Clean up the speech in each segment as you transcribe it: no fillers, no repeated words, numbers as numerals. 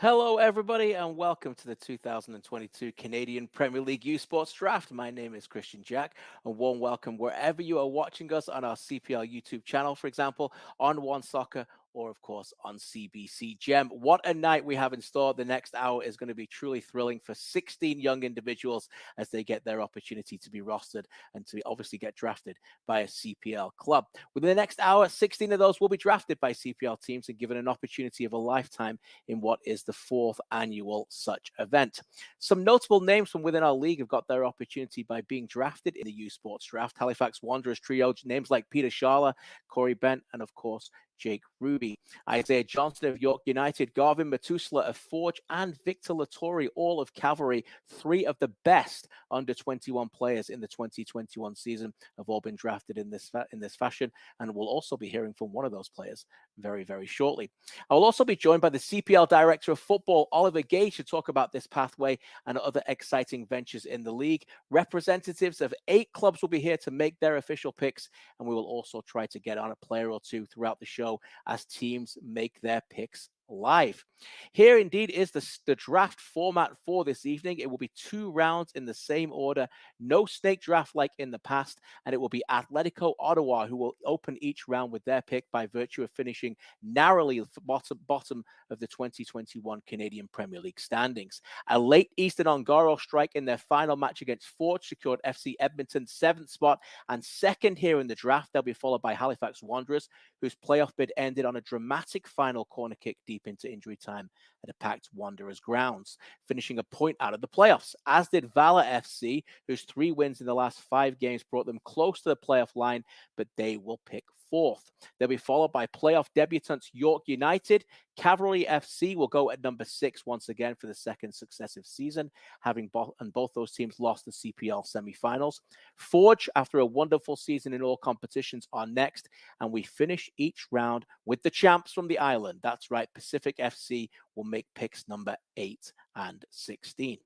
Hello, everybody, and welcome to the 2022 Canadian Premier League U Sports Draft. My name is Christian Jack. A warm welcome wherever you are watching us on our CPL YouTube channel, for example, on One Soccer, or of course on CBC Gem. What a night we have in store. The next hour is going to be truly thrilling for 16 young individuals as they get their opportunity to be rostered and to obviously get drafted by a CPL club. Within the next hour, 16 of those will be drafted by CPL teams and given an opportunity of a lifetime in what is the fourth annual such event. Some notable names from within our league have got their opportunity by being drafted in the U Sports Draft. Halifax Wanderers trio, names like Peter Scharler, Corey Bent, and of course, Jake Ruby. Isaiah Johnston of York United, Garvin Matusla of Forge, and Victor Lattori, all of Cavalry. Three of the best under 21 players in the 2021 season have all been drafted in this fashion, and we'll also be hearing from one of those players very, very shortly. I will also be joined by the CPL Director of Football, Oliver Gage, to talk about this pathway and other exciting ventures in the league. Representatives of 8 clubs will be here to make their official picks, and we will also try to get on a player or two throughout the show as teams make their picks live. Here indeed is the draft format for this evening. It will be 2 rounds in the same order, no snake draft like in the past, and it will be Atletico Ottawa who will open each round with their pick by virtue of finishing narrowly bottom of the 2021 Canadian Premier League standings. A late Easton Angara strike in their final match against Forge secured FC Edmonton's 7th spot and second here in the draft. They'll be followed by Halifax Wanderers, whose playoff bid ended on a dramatic final corner kick deep into injury time at a packed Wanderers grounds, finishing a point out of the playoffs, as did Valor FC, whose 3 wins in the last 5 games brought them close to the playoff line, but they will pick 4th. They'll be followed by playoff debutants York United. Cavalry FC will go at number 6 once again for the second successive season, having both those teams lost the CPL semi-finals. Forge, after a wonderful season in all competitions, are next, and we finish each round with the champs from the island. That's right, Pacific FC will make picks number 8 and 16.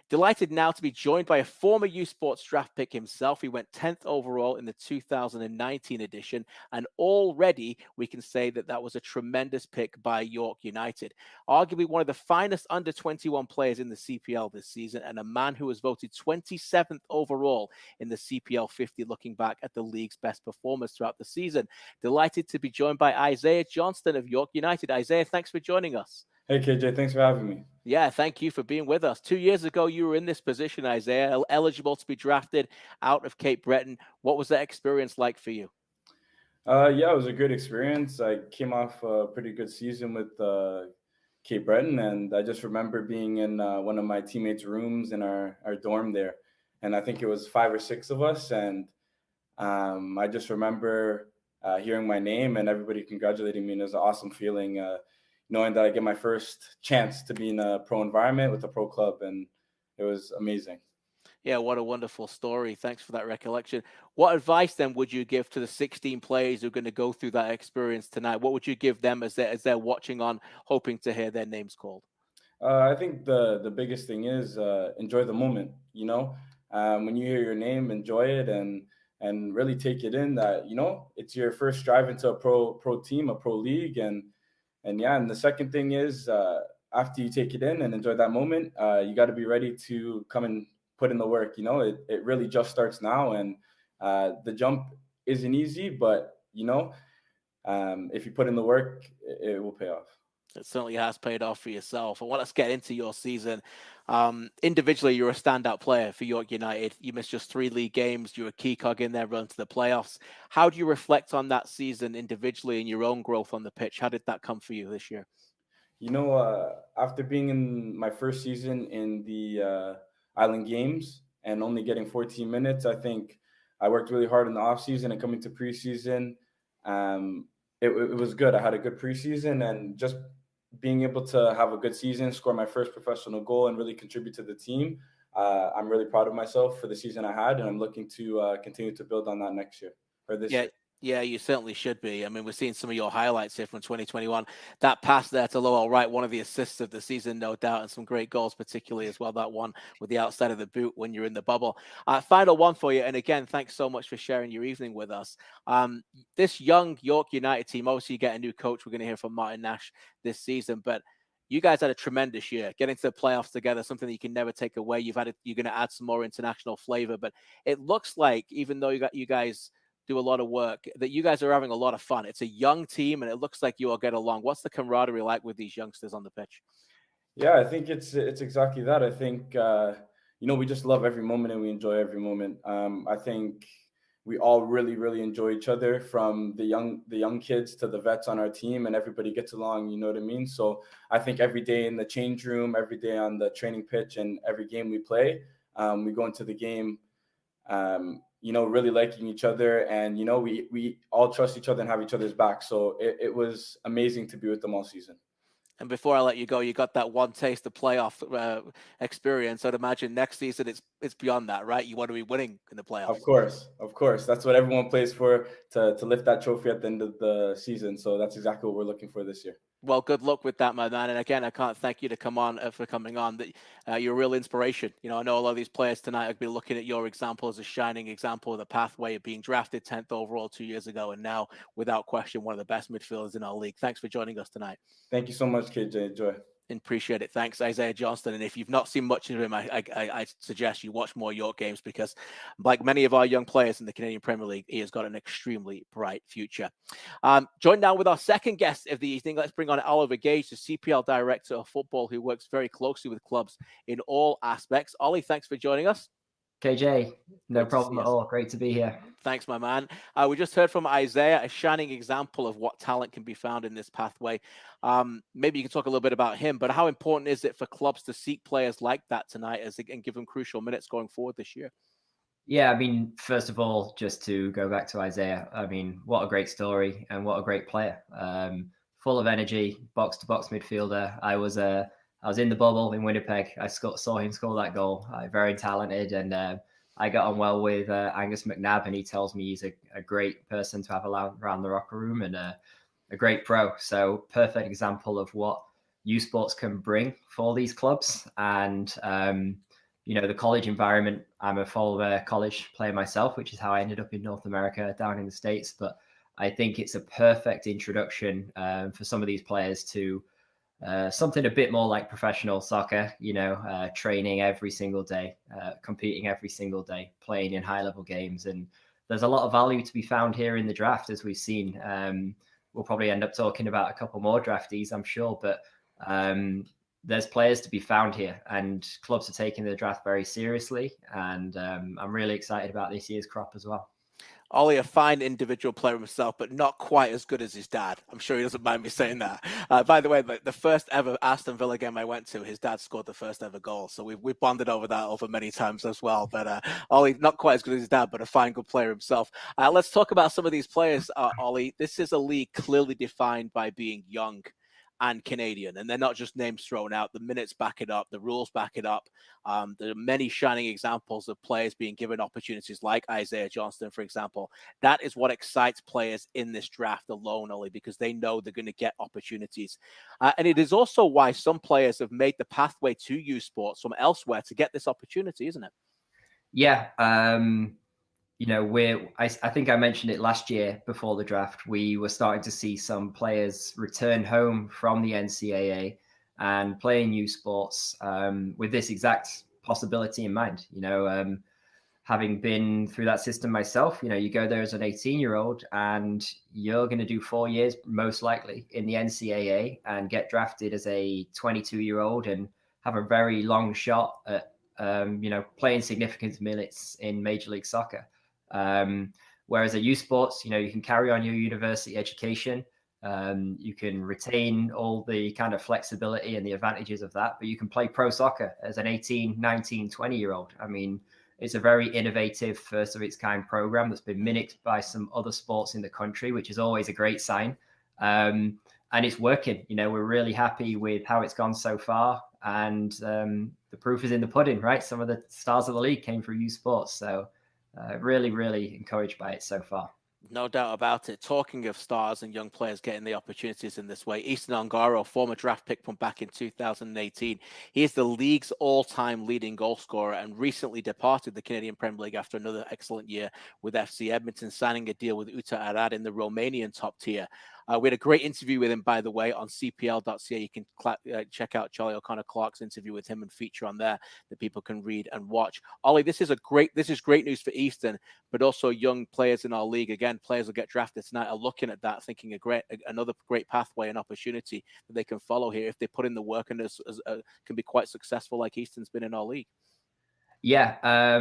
Delighted now to be joined by a former U Sports draft pick himself. He went 10th overall in the 2019 edition, and already we can say that was a tremendous pick by York United. Arguably one of the finest under 21 players in the CPL this season, and a man who was voted 27th overall in the CPL 50, looking back at the league's best performers throughout the season. Delighted to be joined by Isaiah Johnston of York United. Isaiah, thanks for joining us. Hey, KJ, thanks for having me. Yeah, thank you for being with us. 2 years ago, you were in this position, Isaiah, eligible to be drafted out of Cape Breton. What was that experience like for you? Yeah, it was a good experience. I came off a pretty good season with Cape Breton, and I just remember being in one of my teammates' rooms in our dorm there. And I think it was 5 or 6 of us. And I just remember hearing my name and everybody congratulating me. And it was an awesome feeling knowing that I get my first chance to be in a pro environment with a pro club. And it was amazing. Yeah, what a wonderful story. Thanks for that recollection. What advice then would you give to the 16 players who are going to go through that experience tonight? What would you give them as they're watching on, hoping to hear their names called? I think the biggest thing is enjoy the moment. When you hear your name, enjoy it and really take it in that it's your first drive into a pro team, a pro league, and the second thing is after you take it in and enjoy that moment, you got to be ready to come and put in the work. It really just starts now, and the jump isn't easy, but if you put in the work, it will pay off. It certainly has paid off for yourself. And let's get into your season. Individually, you're a standout player for York United. You missed just 3 league games. You're a key cog in their run to the playoffs. How do you reflect on that season individually and your own growth on the pitch? How did that come for you this year? After being in my first season in the Island Games and only getting 14 minutes, I think I worked really hard in the offseason and coming to preseason. It was good. I had a good preseason, and just being able to have a good season, score my first professional goal, and really contribute to the team. I'm really proud of myself for the season I had, and I'm looking to continue to build on that next year or this year. Yeah, you certainly should be. I mean, we're seeing some of your highlights here from 2021. That pass there to Lowell Wright, one of the assists of the season, no doubt, and some great goals, particularly as well. That one with the outside of the boot when you're in the bubble. Final one for you. And again, thanks so much for sharing your evening with us. This young York United team, obviously you get a new coach. We're going to hear from Martin Nash this season, but you guys had a tremendous year, getting to the playoffs together, something that you can never take away. You're going to add some more international flavor, but it looks like, even though you guys do a lot of work, that you guys are having a lot of fun. It's a young team, and it looks like you all get along. What's the camaraderie like with these youngsters on the pitch? Yeah, I think it's exactly that. I think we just love every moment and we enjoy every moment. I think we all really enjoy each other, from the young kids to the vets on our team, and everybody gets along. You know what I mean? So I think every day in the change room, every day on the training pitch, and every game we play, we go into the game, really liking each other, and we all trust each other and have each other's back. So it was amazing to be with them all season. And before I let you go, you got that one taste of playoff experience. I'd imagine next season it's beyond that, right? You want to be winning in the playoffs. Of course. That's what everyone plays for, to lift that trophy at the end of the season. So that's exactly what we're looking for this year. Well, good luck with that, my man. And again, I can't thank you for coming on. You're a real inspiration. I know a lot of these players tonight will be looking at your example as a shining example of the pathway of being drafted 10th overall 2 years ago, and now, without question, one of the best midfielders in our league. Thanks for joining us tonight. Thank you so much, KJ. Enjoy. Appreciate it. Thanks, Isaiah Johnston. And if you've not seen much of him, I suggest you watch more York games, because like many of our young players in the Canadian Premier League, he has got an extremely bright future. Joined now with our second guest of the evening. Let's bring on Oliver Gage, the CPL Director of Football, who works very closely with clubs in all aspects. Ollie, thanks for joining us. KJ, no problem at all. Great to be here. Thanks, my man. We just heard from Isaiah, a shining example of what talent can be found in this pathway. Maybe you can talk a little bit about him, but how important is it for clubs to seek players like that tonight and give them crucial minutes going forward this year? Yeah, I mean, first of all, just to go back to Isaiah, I mean, what a great story and what a great player. Full of energy, box-to-box midfielder. I was in the bubble in Winnipeg. I saw him score that goal. Very talented, and I got on well with Angus McNabb, and he tells me he's a great person to have around the locker room, and a great pro. So perfect example of what youth sports can bring for these clubs. And the college environment. I'm a former college player myself, which is how I ended up in North America, down in the States. But I think it's a perfect introduction for some of these players to something a bit more like professional soccer, training every single day, competing every single day, playing in high-level games. And there's a lot of value to be found here in the draft, as we've seen. We'll probably end up talking about a couple more draftees, I'm sure, but there's players to be found here, and clubs are taking the draft very seriously. And I'm really excited about this year's crop as well. Ollie, a fine individual player himself, but not quite as good as his dad. I'm sure he doesn't mind me saying that. By the way, the first ever Aston Villa game I went to, his dad scored the first ever goal. So we've bonded over that over many times as well. But Ollie, not quite as good as his dad, but a fine, good player himself. Let's talk about some of these players, Ollie. This is a league clearly defined by being young and Canadian, and they're not just names thrown out. The minutes back it up, the rules back it up. There are many shining examples of players being given opportunities, like Isaiah Johnston, for example. That is what excites players in this draft alone, Ollie, because they know they're going to get opportunities. And it is also why some players have made the pathway to youth sports from elsewhere to get this opportunity, isn't it? Yeah. I think I mentioned it last year before the draft. We were starting to see some players return home from the NCAA and playing youth sports with this exact possibility in mind. Having been through that system myself, you go there as an 18-year-old and you're going to do 4 years, most likely, in the NCAA and get drafted as a 22-year-old and have a very long shot at, playing significant minutes in Major League Soccer. Whereas at youth sports, you can carry on your university education. You can retain all the kind of flexibility and the advantages of that, but you can play pro soccer as an 18, 19, 20-year-old. I mean, it's a very innovative, first of its kind program that's been mimicked by some other sports in the country, which is always a great sign. And it's working. We're really happy with how it's gone so far. And the proof is in the pudding, right? Some of the stars of the league came through youth sports. So really, really encouraged by it so far. No doubt about it. Talking of stars and young players getting the opportunities in this way, Easton Angara, former draft pick from back in 2018. He is the league's all-time leading goal scorer and recently departed the Canadian Premier League after another excellent year with FC Edmonton, signing a deal with Uta Arad in the Romanian top tier. We had a great interview with him, by the way, on CPL.ca. You can check out Charlie O'Connor-Clark's interview with him and feature on there that people can read and watch. Ollie, this is great news for Easton, but also young players in our league. Again, players will get drafted tonight are looking at that, thinking another great pathway and opportunity that they can follow here if they put in the work and can be quite successful like Easton's been in our league. Yeah,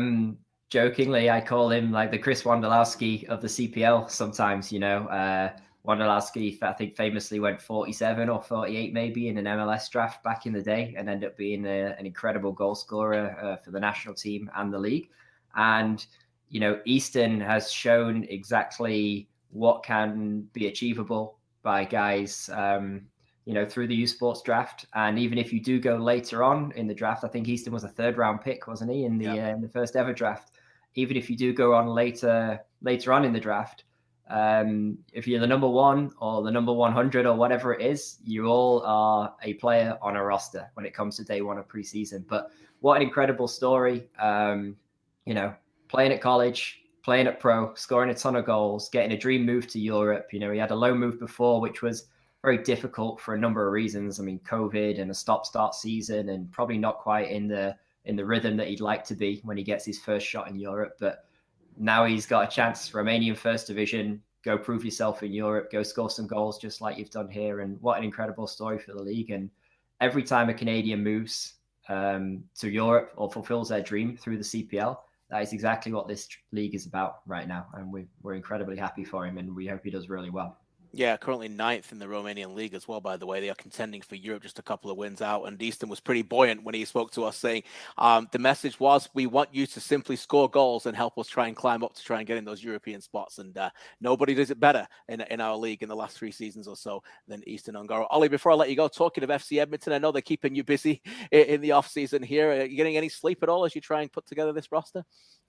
jokingly, I call him like the Chris Wondolowski of the CPL sometimes, Wondolowski, I think, famously went 47 or 48 maybe in an MLS draft back in the day and ended up being an incredible goal scorer for the national team and the league. And, Easton has shown exactly what can be achievable by guys, through the U Sports draft. And even if you do go later on in the draft, I think Easton was a 3rd round pick, wasn't he, in the first ever draft? Even if you do go on later on in the draft, if you're the number 1 or the number 100 or whatever it is, you all are a player on a roster when it comes to day 1 of preseason. But what an incredible story. Playing at college, playing at pro, scoring a ton of goals, getting a dream move to Europe. He had a loan move before, which was very difficult for a number of reasons. I mean, COVID and a stop-start season, and probably not quite in the rhythm that he'd like to be when he gets his first shot in Europe. But now he's got a chance, Romanian First Division, go prove yourself in Europe, go score some goals just like you've done here. And what an incredible story for the league. And every time a Canadian moves to Europe or fulfills their dream through the CPL, that is exactly what this league is about right now. And we're incredibly happy for him, and we hope he does really well. Yeah, currently 9th in the Romanian league as well, by the way. They are contending for Europe, just a couple of wins out. And Easton was pretty buoyant when he spoke to us, saying the message was, we want you to simply score goals and help us try and climb up to try and get in those European spots. And nobody does it better in our league in the last 3 seasons or so than Easton Angara. Ollie, before I let you go, talking of FC Edmonton, I know they're keeping you busy in the off-season here. Are you getting any sleep at all as you try and put together this roster?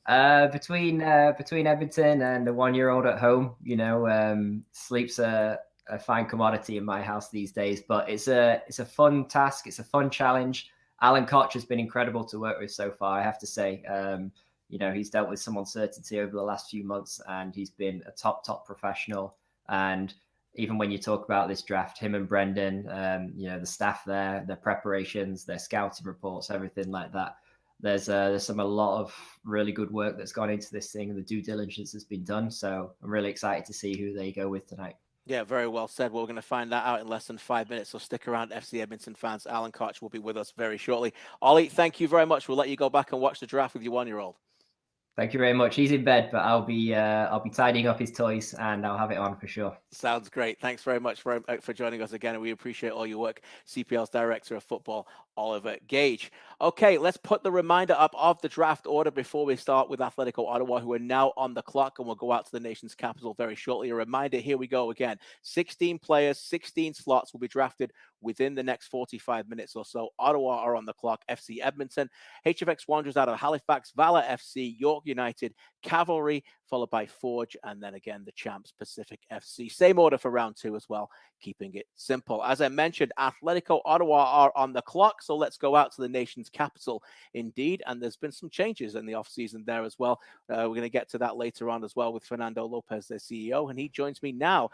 Between Edmonton and the 1-year-old at home, sleep's a fine commodity in my house these days. But it's a fun task. It's a fun challenge. Alan Koch has been incredible to work with so far, I have to say. He's dealt with some uncertainty over the last few months, and he's been a top professional. And even when you talk about this draft, him and Brendan, the staff there, their preparations, their scouting reports, everything like that. There's a lot of really good work that's gone into this thing, and the due diligence has been done. So I'm really excited to see who they go with tonight. Yeah, very well said. Well, we're going to find that out in less than 5 minutes. So stick around, FC Edmonton fans. Alan Koch will be with us very shortly. Ollie, thank you very much. We'll let you go back and watch the draft with your 1-year-old. Thank you very much. He's in bed, but I'll be tidying up his toys, and I'll have it on for sure. Sounds great. Thanks very much for joining us again, and we appreciate all your work. CPL's Director of Football, Oliver Gage. Okay, let's put the reminder up of the draft order before we start with Atletico Ottawa, who are now on the clock, and we'll go out to the nation's capital very shortly. A reminder, here we go again. 16 players, 16 slots will be drafted within the next 45 minutes or so. Ottawa are on the clock. FC Edmonton, HFX Wanderers out of Halifax, Valor FC, York United, Cavalry, followed by Forge, and then again the champs Pacific FC. Same order for round 2 as well, keeping it simple. As I mentioned, Atletico Ottawa are on the clock, so let's go out to the nation's capital indeed. And there's been some changes in the offseason there as well. We're going to get to that later on as well with Fernando Lopez, their CEO, and he joins me now.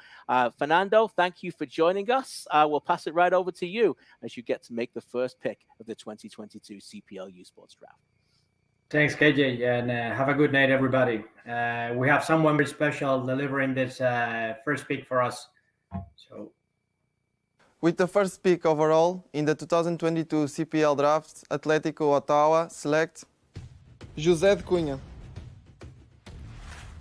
Fernando, thank you for joining us. We'll pass it right over to you as you get to make the first pick of the 2022 CPL U Sports Draft. Thanks, KJ, and have a good night, everybody. We have someone very special delivering this first pick for us. So, with the first pick overall in the 2022 CPL draft, Atletico Ottawa select José de Cunha.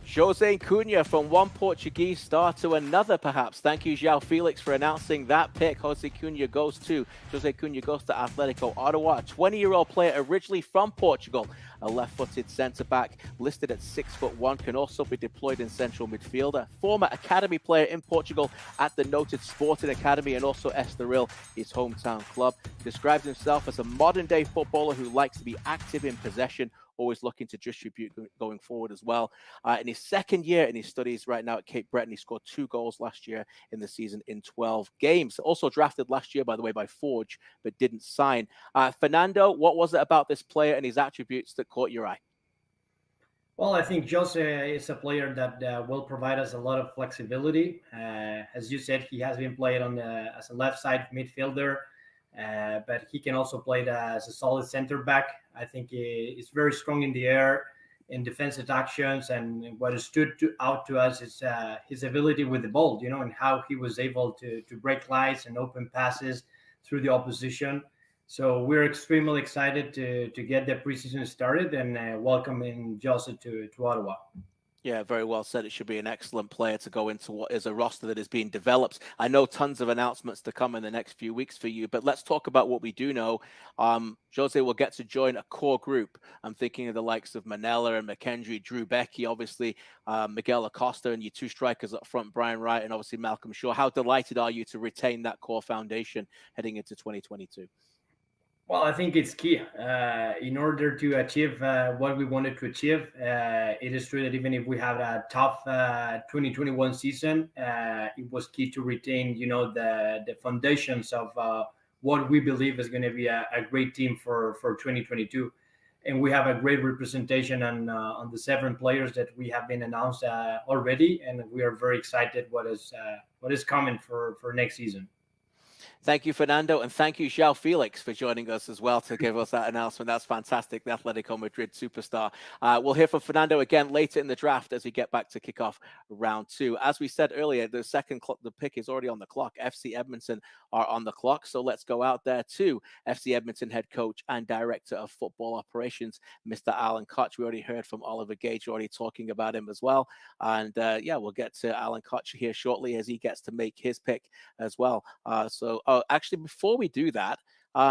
José Cunha, from one Portuguese star to another, perhaps. Thank you, João Felix, for announcing that pick. José Cunha goes to Atletico Ottawa, a 20-year-old player originally from Portugal, a left-footed centre-back listed at 6'1", can also be deployed in central midfielder. Former academy player in Portugal at the noted Sporting Academy and also Estoril, his hometown club. Describes himself as a modern-day footballer who likes to be active in possession, always looking to distribute going forward as well. In his second year in his studies right now at Cape Breton, he scored 2 goals last year in the season in 12 games. Also drafted last year, by the way, by Forge, but didn't sign. Fernando, what was it about this player and his attributes that caught your eye? Well, I think Jose is a player that will provide us a lot of flexibility. As you said, he has been played as a left side midfielder, but he can also play as a solid center back. I think he's very strong in the air, in defensive actions, and what stood out to us is his ability with the ball, and how he was able to break lines and open passes through the opposition. So we're extremely excited to get the preseason started and welcoming Jose to Ottawa. Yeah, very well said. It should be an excellent player to go into what is a roster that is being developed. I know tons of announcements to come in the next few weeks for you, but let's talk about what we do know. Jose will get to join a core group. I'm thinking of the likes of Manella and McKendry, Drew Becky, obviously Miguel Acosta, and your two strikers up front, Brian Wright, and obviously Malcolm Shaw. How delighted are you to retain that core foundation heading into 2022? Well, I think it's key in order to achieve what we wanted to achieve. It is true that even if we had a tough 2021 season, it was key to retain, the foundations of what we believe is going to be a great team for 2022. And we have a great representation on the 7 players that we have been announced already, and we are very excited what is coming for next season. Thank you, Fernando, and thank you, João Felix, for joining us as well to give us that announcement. That's fantastic, the Atletico Madrid superstar. We'll hear from Fernando again later in the draft as we get back to kick off round 2. As we said earlier, the pick is already on the clock. FC Edmonton are on the clock, so let's go out there to FC Edmonton head coach and director of football operations, Mr. Alan Koch. We already heard from Oliver Gage, already talking about him as well. And yeah, we'll get to Alan Koch here shortly as he gets to make his pick as well. Actually, before we do that,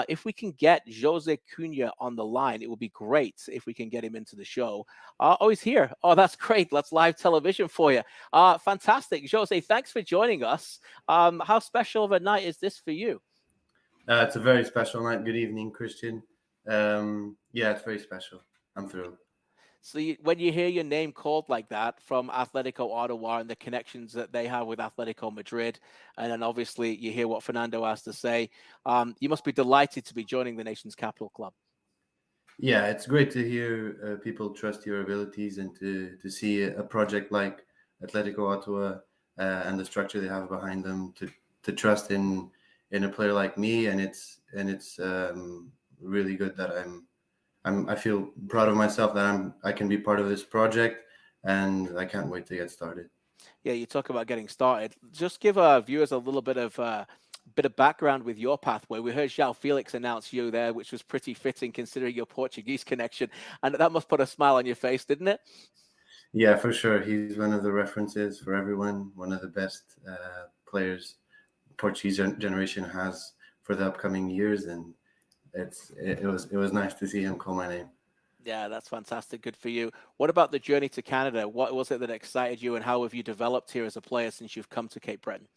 if we can get Jose Cunha on the line, it would be great if we can get him into the show. Oh, he's here. Oh, that's great. That's live television for you. Fantastic. Jose, thanks for joining us. How special of a night is this for you? It's a very special night. Good evening, Christian. Yeah, it's very special. I'm thrilled. So when you hear your name called like that from Atletico Ottawa and the connections that they have with Atletico Madrid, and then obviously you hear what Fernando has to say, you must be delighted to be joining the nation's capital club. Yeah, it's great to hear people trust your abilities and to see a project like Atletico Ottawa and the structure they have behind them to trust in a player like me, and it's really good that I feel proud of myself that I can be part of this project, and I can't wait to get started. Yeah, you talk about getting started. Just give our viewers a little bit of background with your pathway. We heard João Felix announce you there, which was pretty fitting considering your Portuguese connection, and that must put a smile on your face, didn't it? Yeah, for sure. He's one of the references for everyone, one of the best players Portuguese generation has for the upcoming years, and it was nice to see him call my name. Yeah, that's fantastic. Good for you. What about the journey to Canada? What was it that excited you, and how have you developed here as a player since you've come to Cape Breton?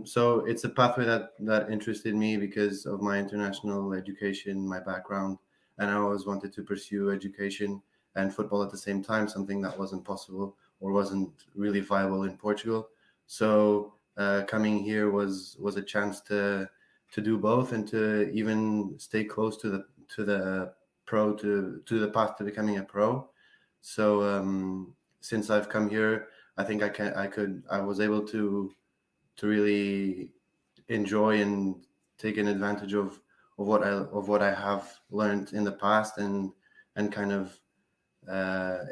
So it's a pathway that interested me because of my international education, my background, and I always wanted to pursue education and football at the same time, something that wasn't possible or wasn't really viable in Portugal. So coming here was a chance to do both and to even stay close to the pro, to the path to becoming a pro. So since I've come here, I think I was able to really enjoy and take an advantage of what I have learned in the past and kind of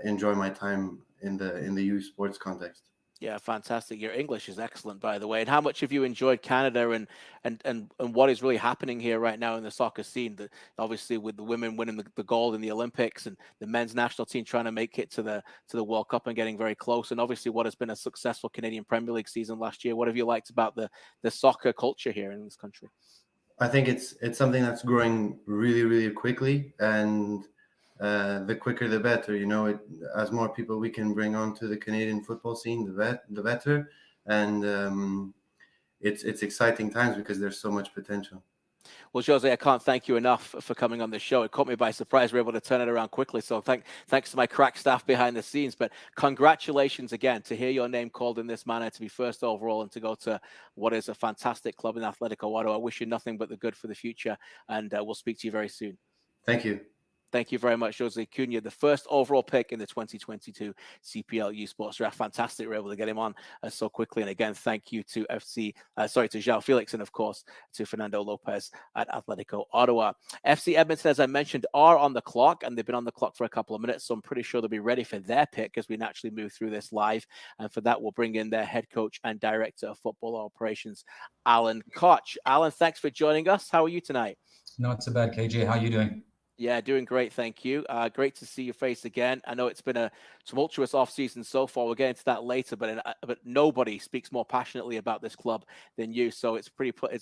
enjoy my time in the youth sports context. Yeah, fantastic. Your English is excellent, by the way. And how much have you enjoyed Canada and what is really happening here right now in the soccer scene? Obviously, with the women winning the gold in the Olympics and the men's national team trying to make it to the World Cup and getting very close, and obviously what has been a successful Canadian Premier League season last year. What have you liked about the soccer culture here in this country? I think it's something that's growing really, really quickly, and the quicker the better. As more people we can bring onto the Canadian football scene, the better. And it's exciting times because there's so much potential. Well, Jose, I can't thank you enough for coming on the show. It caught me by surprise. We were able to turn it around quickly. So thanks to my crack staff behind the scenes. But congratulations again to hear your name called in this manner, to be first overall and to go to what is a fantastic club in Atletico Ottawa. I wish you nothing but the good for the future. And we'll speak to you very soon. Thank you. Thank you very much, Jose Cunha, the first overall pick in the 2022 CPL U Sports Draft. Fantastic, we're able to get him on so quickly. And again, thank you to to João Felix, and of course to Fernando Lopez at Atletico Ottawa. FC Edmonton, as I mentioned, are on the clock, and they've been on the clock for a couple of minutes, so I'm pretty sure they'll be ready for their pick as we naturally move through this live. And for that, we'll bring in their head coach and director of football operations, Alan Koch. Alan, thanks for joining us. How are you tonight? Not so bad, KJ. How are you doing? Yeah, doing great, thank you. Great to see your face again. I know it's been a tumultuous off-season so far. We'll get into that later, but nobody speaks more passionately about this club than you. So it's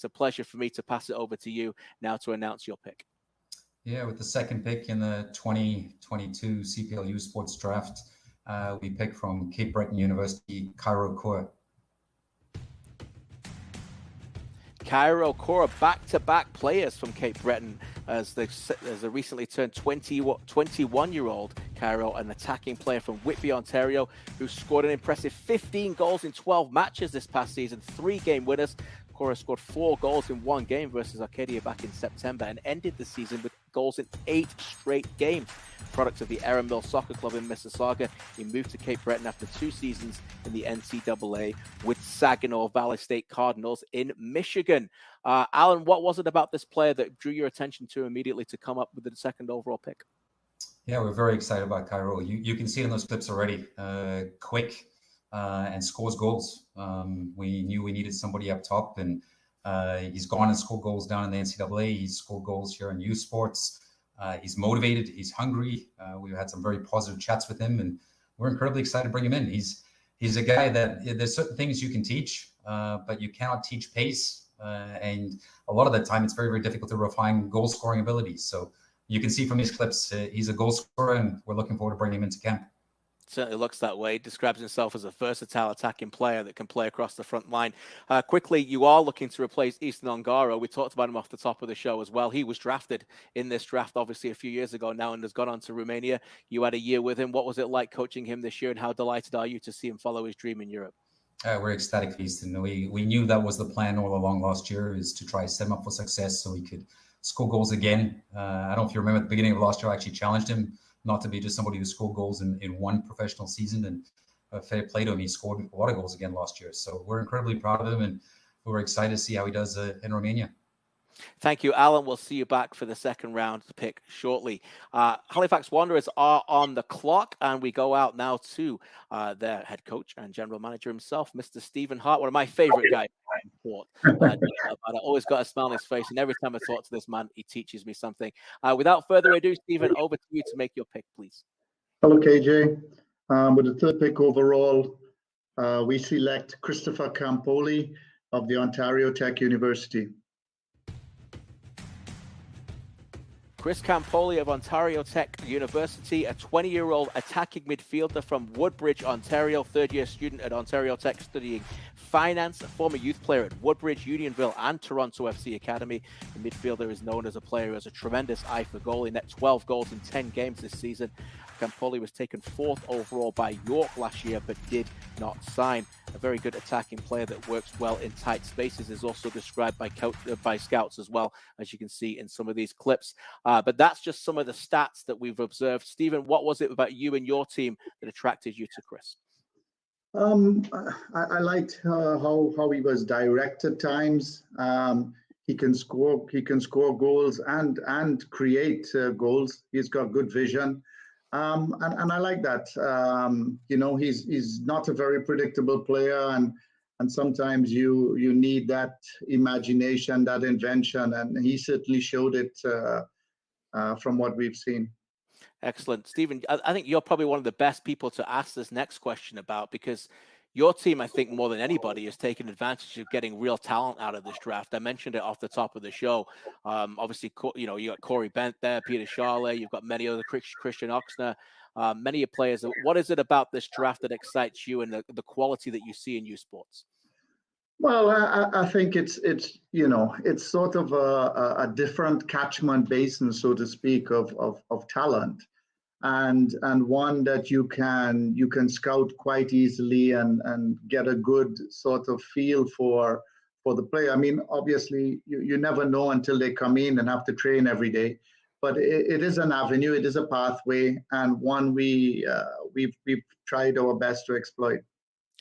a pleasure for me to pass it over to you now to announce your pick. Yeah, with the second pick in the 2022 CPL U Sports Draft, we picked from Cape Breton University, Cairo Koch. Cairo Koch, back-to-back players from Cape Breton, as they recently turned 21-year-old Cairo, an attacking player from Whitby, Ontario, who scored an impressive 15 goals in 12 matches this past season, 3-game winners. Koch scored 4 goals in 1 game versus Arcadia back in September and ended the season with goals in 8 straight games. Product of the Erin Mill Soccer Club in Mississauga, he moved to Cape Breton after 2 seasons in the NCAA with Saginaw Valley State Cardinals in Michigan. Alan, what was it about this player that drew your attention to immediately to come up with the second overall pick? Yeah, we're very excited about Cairo. You can see it in those clips already. Quick and scores goals. We knew we needed somebody up top, and he's gone and scored goals down in the NCAA. He's scored goals here in U Sports. He's motivated. He's hungry. We've had some very positive chats with him, and we're incredibly excited to bring him in. He's a guy that there's certain things you can teach, but you cannot teach pace. And a lot of the time, it's very, very difficult to refine goal scoring abilities. So you can see from these clips, he's a goal scorer, and we're looking forward to bringing him into camp. Certainly looks that way. He describes himself as a versatile attacking player that can play across the front line. Quickly, you are looking to replace Easton Angara. We talked about him off the top of the show as well. He was drafted in this draft, obviously, a few years ago now, and has gone on to Romania. You had a year with him. What was it like coaching him this year, and how delighted are you to see him follow his dream in Europe? We're ecstatic for Easton. We knew that was the plan all along last year, is to try to set him up for success so he could score goals again. I don't know if you remember at the beginning of last year, I actually challenged him not to be just somebody who scored goals in one professional season, and fair play to him. He scored a lot of goals again last year. So we're incredibly proud of him, and we're excited to see how he does in Romania. Thank you, Alan. We'll see you back for the second round pick shortly. Halifax Wanderers are on the clock, and we go out now to their head coach and general manager himself, Mr. Stephen Hart, one of my favorite guys. I always got a smile on his face, and every time I talk to this man, he teaches me something. Without further ado, Stephen, over to you to make your pick, please. Hello, KJ. With the third pick overall, we select Christopher Campoli of the Ontario Tech University. Chris Campoli of Ontario Tech University, a 20-year-old attacking midfielder from Woodbridge, Ontario, third-year student at Ontario Tech studying finance, a former youth player at Woodbridge, Unionville, and Toronto FC Academy. The midfielder is known as a player who has a tremendous eye for goal. He net 12 goals in 10 games this season. Campoli was taken 4th overall by York last year, but did not sign. A very good attacking player that works well in tight spaces is also described by scouts as well, as you can see in some of these clips. But that's just some of the stats that we've observed. Stephen, what was it about you and your team that attracted you to Chris? I liked how he was direct at times. He can score goals and create goals. He's got good vision. And I like that. He's not a very predictable player, and sometimes you need that imagination, that invention, and he certainly showed it from what we've seen. Excellent. Stephen, I think you're probably one of the best people to ask this next question about, because your team, I think, more than anybody, has taken advantage of getting real talent out of this draft. I mentioned it off the top of the show. Obviously, you got Corey Bent there, Peter Charlet. You've got many other, Christian Oxner, many players. What is it about this draft that excites you, and the quality that you see in U Sports? Well, I think it's sort of a different catchment basin, so to speak, of talent. And one that you can scout quite easily and get a good sort of feel for the player. I mean, obviously, you never know until they come in and have to train every day. but it is an avenue, it is a pathway, and one we've tried our best to exploit.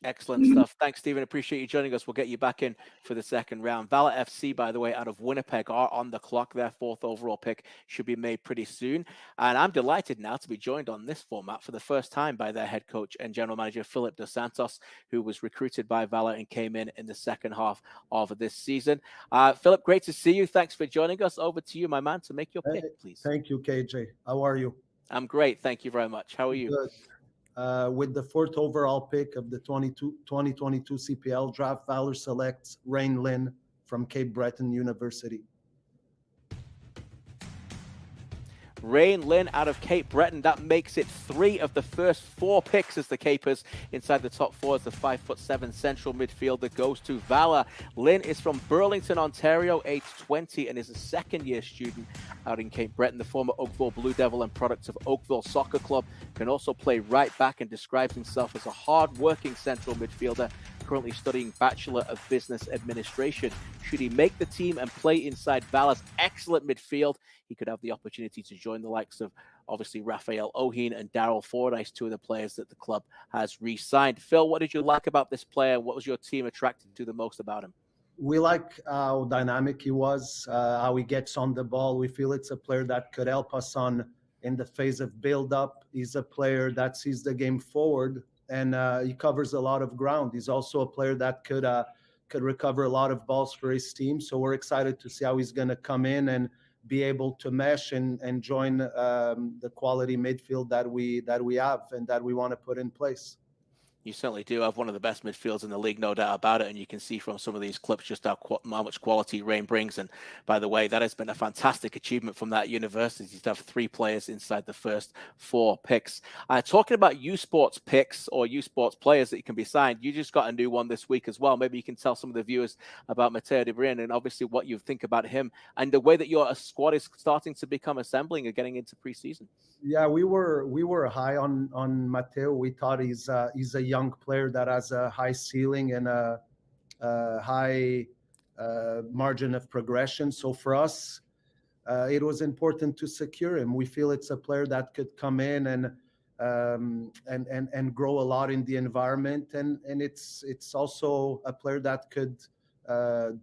Excellent stuff. Thanks, Stephen. Appreciate you joining us. We'll get you back in for the second round. Valor FC, by the way, out of Winnipeg, are on the clock. Their 4th overall pick should be made pretty soon. And I'm delighted now to be joined on this format for the first time by their head coach and general manager, Philip Dos Santos, who was recruited by Valor and came in the second half of this season. Philip, great to see you. Thanks for joining us. Over to you, my man, to make your pick, please. Thank you, KJ. How are you? I'm great. Thank you very much. How are you? Good. With the 4th overall pick of the 2022 CPL draft, Valor selects Rain Lin from Cape Breton University. Rain Lin out of Cape Breton. That makes it 3 of the first 4 picks as the Capers inside the top 4 as the 5'7" central midfielder goes to Valor. Lin is from Burlington, Ontario, age 20, and is a second-year student out in Cape Breton. The former Oakville Blue Devil and product of Oakville Soccer Club can also play right back and describes himself as a hard-working central midfielder, currently studying Bachelor of Business Administration. Should he make the team and play inside Valor's excellent midfield, he could have the opportunity to join the likes of, obviously, Raphael Oheen and Daryl Fordyce, 2 of the players that the club has re-signed. Phil, what did you like about this player? What was your team attracted to the most about him? We like how dynamic he was, how he gets on the ball. We feel it's a player that could help us in the phase of build-up. He's a player that sees the game forward, and he covers a lot of ground. He's also a player that could recover a lot of balls for his team. So we're excited to see how he's going to come in and be able to mesh and join the quality midfield that we have and that we want to put in place. You certainly do have one of the best midfields in the league, no doubt about it. And you can see from some of these clips just how much quality Rain brings. And by the way, that has been a fantastic achievement from that university to have 3 players inside the first 4 picks. Talking about U Sports picks or U Sports players that can be signed, you just got a new one this week as well. Maybe you can tell some of the viewers about Matteo De Bruyne and obviously what you think about him and the way that your squad is starting to become assembling and getting into preseason. Yeah, we were high on Matteo. We thought he's a young player that has a high ceiling and a high margin of progression. So for us, it was important to secure him. We feel it's a player that could come in and grow a lot in the environment, and it's also a player that could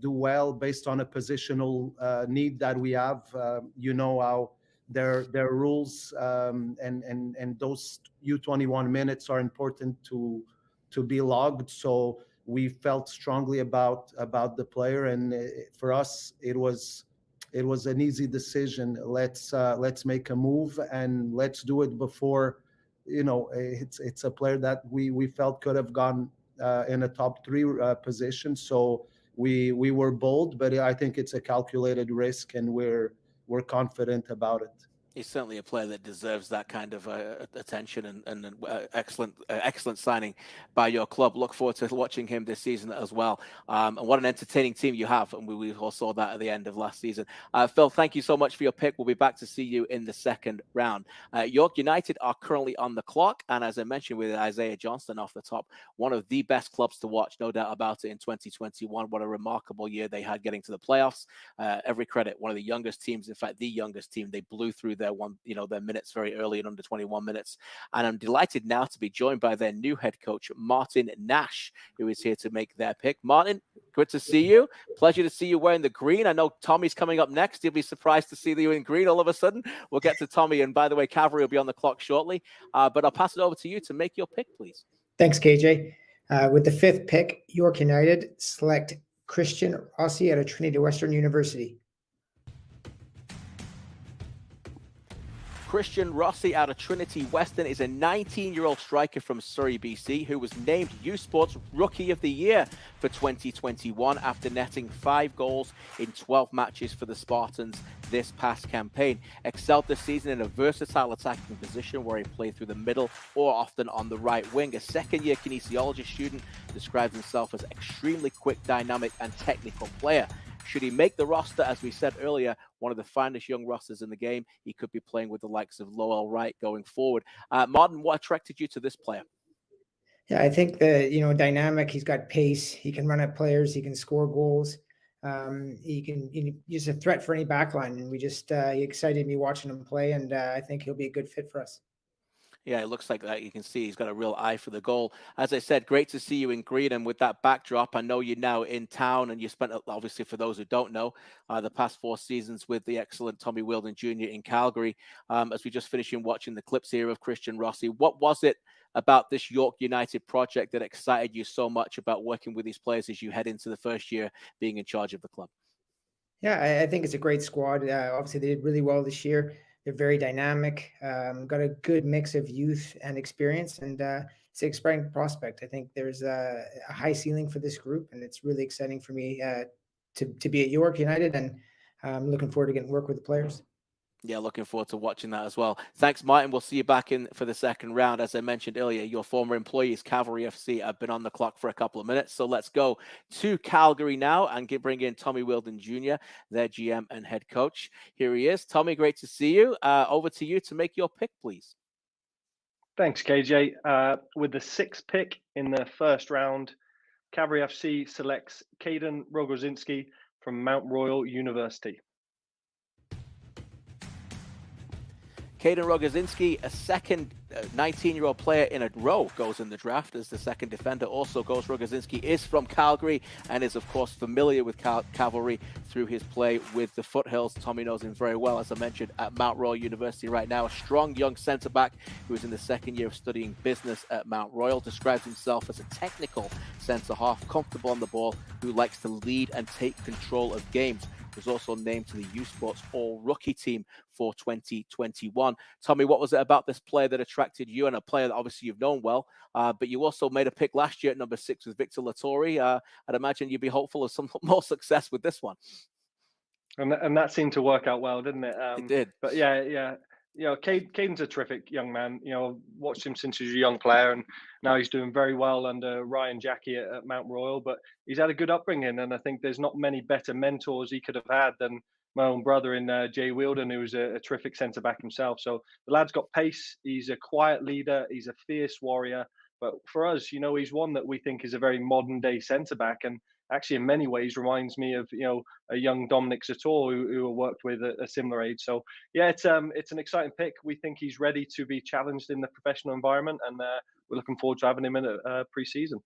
do well based on a positional need that we have. You know how their rules and those U21 minutes are important to be logged. So we felt strongly about the player, and for us it was an easy decision. Let's make a move and let's do it before, it's a player that we felt could have gone in a top 3 position. So we were bold, but I think it's a calculated risk, and we're confident about it. He's certainly a player that deserves that kind of attention and excellent signing by your club. Look forward to watching him this season as well. And what an entertaining team you have. And we all saw that at the end of last season. Phil, thank you so much for your pick. We'll be back to see you in the second round. York United are currently on the clock. And as I mentioned with Isaiah Johnston off the top, one of the best clubs to watch, no doubt about it, in 2021. What a remarkable year they had getting to the playoffs. Every credit, one of the youngest teams, in fact, the youngest team. They blew through their minutes very early in under 21 minutes. And I'm delighted now to be joined by their new head coach, Martin Nash, who is here to make their pick. Martin, good to see you. Pleasure to see you wearing the green. I know Tommy's coming up next. You'll be surprised to see you in green all of a sudden. We'll get to Tommy. And by the way, Cavalry will be on the clock shortly. But I'll pass it over to you to make your pick, please. Thanks, KJ. With the 5th pick, York United select Christian Aussie out of Trinity Western University. Christian Rossi out of Trinity Western is a 19-year-old striker from Surrey, BC, who was named U Sports Rookie of the Year for 2021 after netting 5 goals in 12 matches for the Spartans this past campaign. Excelled this season in a versatile attacking position where he played through the middle or often on the right wing. A second-year kinesiology student describes himself as extremely quick, dynamic, and technical player. Should he make the roster, as we said earlier, one of the finest young rosters in the game, he could be playing with the likes of Lowell Wright going forward. Martin, what attracted you to this player? Yeah, I think dynamic. He's got pace. He can run at players. He can score goals. He's a threat for any backline, and he excited me watching him play, and I think he'll be a good fit for us. Yeah, it looks like that. You can see he's got a real eye for the goal. As I said, great to see you in Green, and with that backdrop, I know you're now in town, and you spent, obviously, for those who don't know, the past 4 seasons with the excellent Tommy Wheeldon Jr. in Calgary. As we just finished watching the clips here of Christian Rossi, what was it about this York United project that excited you so much about working with these players as you head into the first year being in charge of the club? Yeah, I think it's a great squad. Obviously, they did really well this year. They're very dynamic, got a good mix of youth and experience, and it's an exciting prospect. I think there's a high ceiling for this group, and it's really exciting for me to be at York United, and I'm looking forward to getting to work with the players. Yeah, looking forward to watching that as well. Thanks, Martin. We'll see you back in for the second round. As I mentioned earlier, your former employees, Cavalry FC, have been on the clock for a couple of minutes. So let's go to Calgary now and bring in Tommy Wheeldon Jr., their GM and head coach. Here he is. Tommy, great to see you. Over to you to make your pick, please. Thanks, KJ. With the 6th pick in the first round, Cavalry FC selects Caden Rogozinski from Mount Royal University. Caden Rogozinski, a second 19-year-old player in a row, goes in the draft as the second defender. Also goes, Rogozinski is from Calgary and is, of course, familiar with Cavalry through his play with the Foothills. Tommy knows him very well, as I mentioned, at Mount Royal University right now. A strong young centre-back who is in the second year of studying business at Mount Royal. Describes himself as a technical centre-half, comfortable on the ball, who likes to lead and take control of games. Was also named to the U Sports All-Rookie team for 2021. Tommy, what was it about this player that attracted you, and a player that obviously you've known well, but you also made a pick last year at number 6 with Victor Lattori. I'd imagine you'd be hopeful of some more success with this one. And that seemed to work out well, didn't it? It did. But yeah. You know, Caden's a terrific young man. You know, watched him since he was a young player, and now he's doing very well under Ryan Jackie at Mount Royal. But he's had a good upbringing, and I think there's not many better mentors he could have had than my own brother in Jay Wheeldon, who was a terrific centre-back himself. So the lad's got pace. He's a quiet leader. He's a fierce warrior. But for us, you know, he's one that we think is a very modern-day centre-back, and actually in many ways reminds me of, you know, a young Dominic Zator who worked with a similar age. So yeah, it's an exciting pick. We think he's ready to be challenged in the professional environment, and we're looking forward to having him in a pre-season.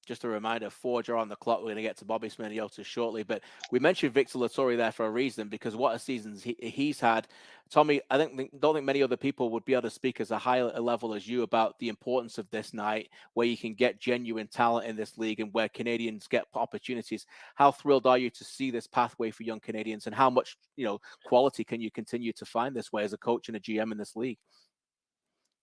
Just a reminder, Forge are on the clock. We're going to get to Bobby Smirniotis shortly, but we mentioned Victor Lattori there for a reason, because what a season he's had. Tommy, I don't think many other people would be able to speak as a high level as you about the importance of this night, where you can get genuine talent in this league and where Canadians get opportunities. How thrilled are you to see this pathway for young Canadians, and how much, you know, quality can you continue to find this way as a coach and a GM in this league?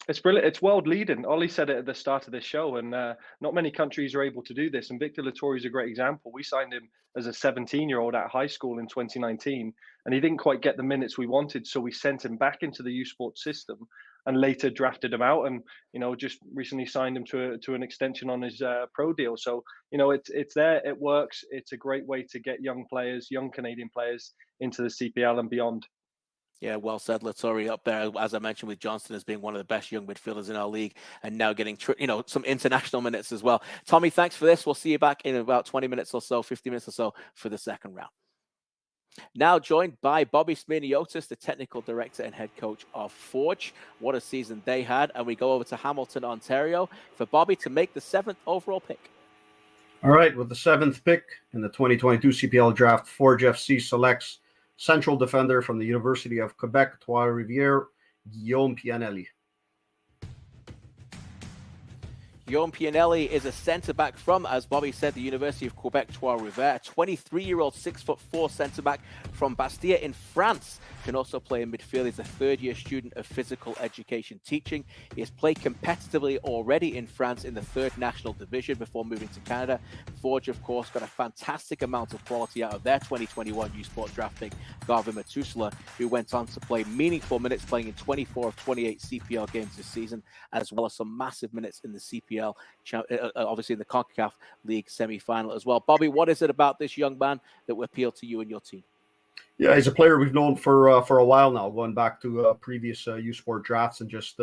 It's brilliant. It's world leading. Ollie said it at the start of this show, and not many countries are able to do this. And Victor Lattori is a great example. We signed him as a 17-year-old at high school in 2019, and he didn't quite get the minutes we wanted. So we sent him back into the U Sports system and later drafted him out, and, you know, just recently signed him to an extension on his pro deal. So, you know, it's there. It works. It's a great way to get young players, young Canadian players, into the CPL and beyond. Yeah, well said. Lattori up there, as I mentioned, with Johnston as being one of the best young midfielders in our league, and now getting some international minutes as well. Tommy, thanks for this. We'll see you back in about 20 minutes or so, 50 minutes or so for the second round. Now joined by Bobby Smirniotis, the technical director and head coach of Forge. What a season they had. And we go over to Hamilton, Ontario, for Bobby to make the 7th overall pick. All right, with the 7th pick in the 2022 CPL draft, Forge FC selects central defender from the University of Quebec, Trois-Rivières, Guillaume Pianelli. Guillaume Pianelli is a centre-back from, as Bobby said, the University of Quebec, Trois-Rivières. A 23-year-old, 6'4" centre-back from Bastia in France. Can also play in midfield. He's a third-year student of physical education teaching. He has played competitively already in France in the 3rd National Division before moving to Canada. Forge, of course, got a fantastic amount of quality out of their 2021 U Sport draft pick, Garvin Matusala, who went on to play meaningful minutes, playing in 24 of 28 CPL games this season, as well as some massive minutes in the CPL, obviously in the CONCACAF League semi-final as well. Bobby, what is it about this young man that will appeal to you and your team? Yeah, he's a player we've known for a while now, going back to previous U Sport drafts and just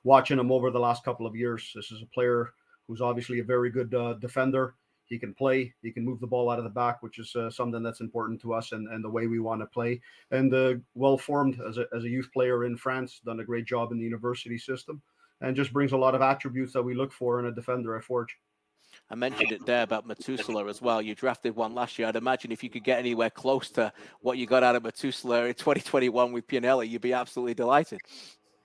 watching him over the last couple of years. This is a player who's obviously a very good defender. He can play. He can move the ball out of the back, which is something that's important to us and the way we want to play. And well formed as a youth player in France, done a great job in the university system, and just brings a lot of attributes that we look for in a defender at Forge. I mentioned it there about Methuselah as well. You drafted one last year. I'd imagine if you could get anywhere close to what you got out of Methuselah in 2021 with Pianelli, you'd be absolutely delighted.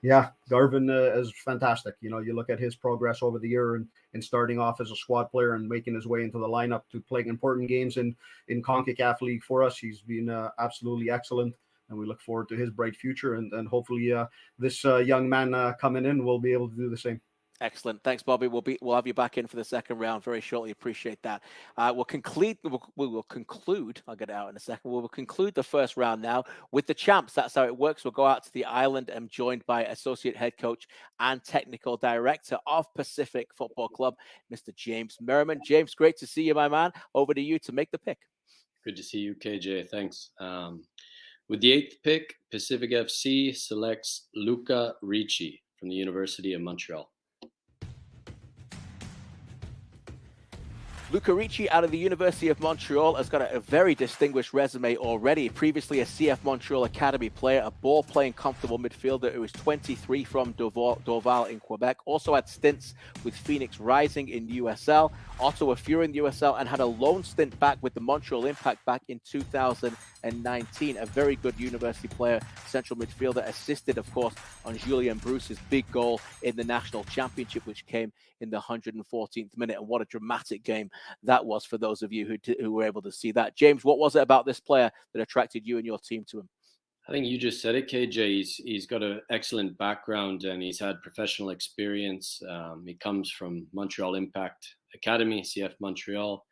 Yeah, Garvin is fantastic. You know, you look at his progress over the year and starting off as a squad player and making his way into the lineup to playing important games in CONCACAF League for us. He's been absolutely excellent, and we look forward to his bright future. And hopefully this young man coming in will be able to do the same. Excellent. Thanks, Bobby. We'll have you back in for the second round very shortly. Appreciate that. We'll conclude. I'll get it out in a second. We'll conclude the first round now with the champs. That's how it works. We'll go out to the island. I'm joined by associate head coach and technical director of Pacific Football Club, Mr. James Merriman. James, great to see you, my man. Over to you to make the pick. Good to see you, KJ. Thanks. With the 8th pick, Pacific FC selects Luca Ricci from the University of Montreal. Luca Ricci out of the University of Montreal has got a very distinguished resume already. Previously a CF Montreal Academy player, a ball-playing comfortable midfielder who was 23 from Dorval in Quebec. Also had stints with Phoenix Rising in USL, Ottawa Fury in USL, and had a loan stint back with the Montreal Impact back in 2019. A very good university player, central midfielder, assisted, of course, on Julian Bruce's big goal in the national championship, which came in the 114th minute. And what a dramatic game that was for those of you who were able to see that. James, what was it about this player that attracted you and your team to him? I think you just said it, KJ. He's got an excellent background and he's had professional experience. He comes from Montreal Impact Academy, CF Montreal,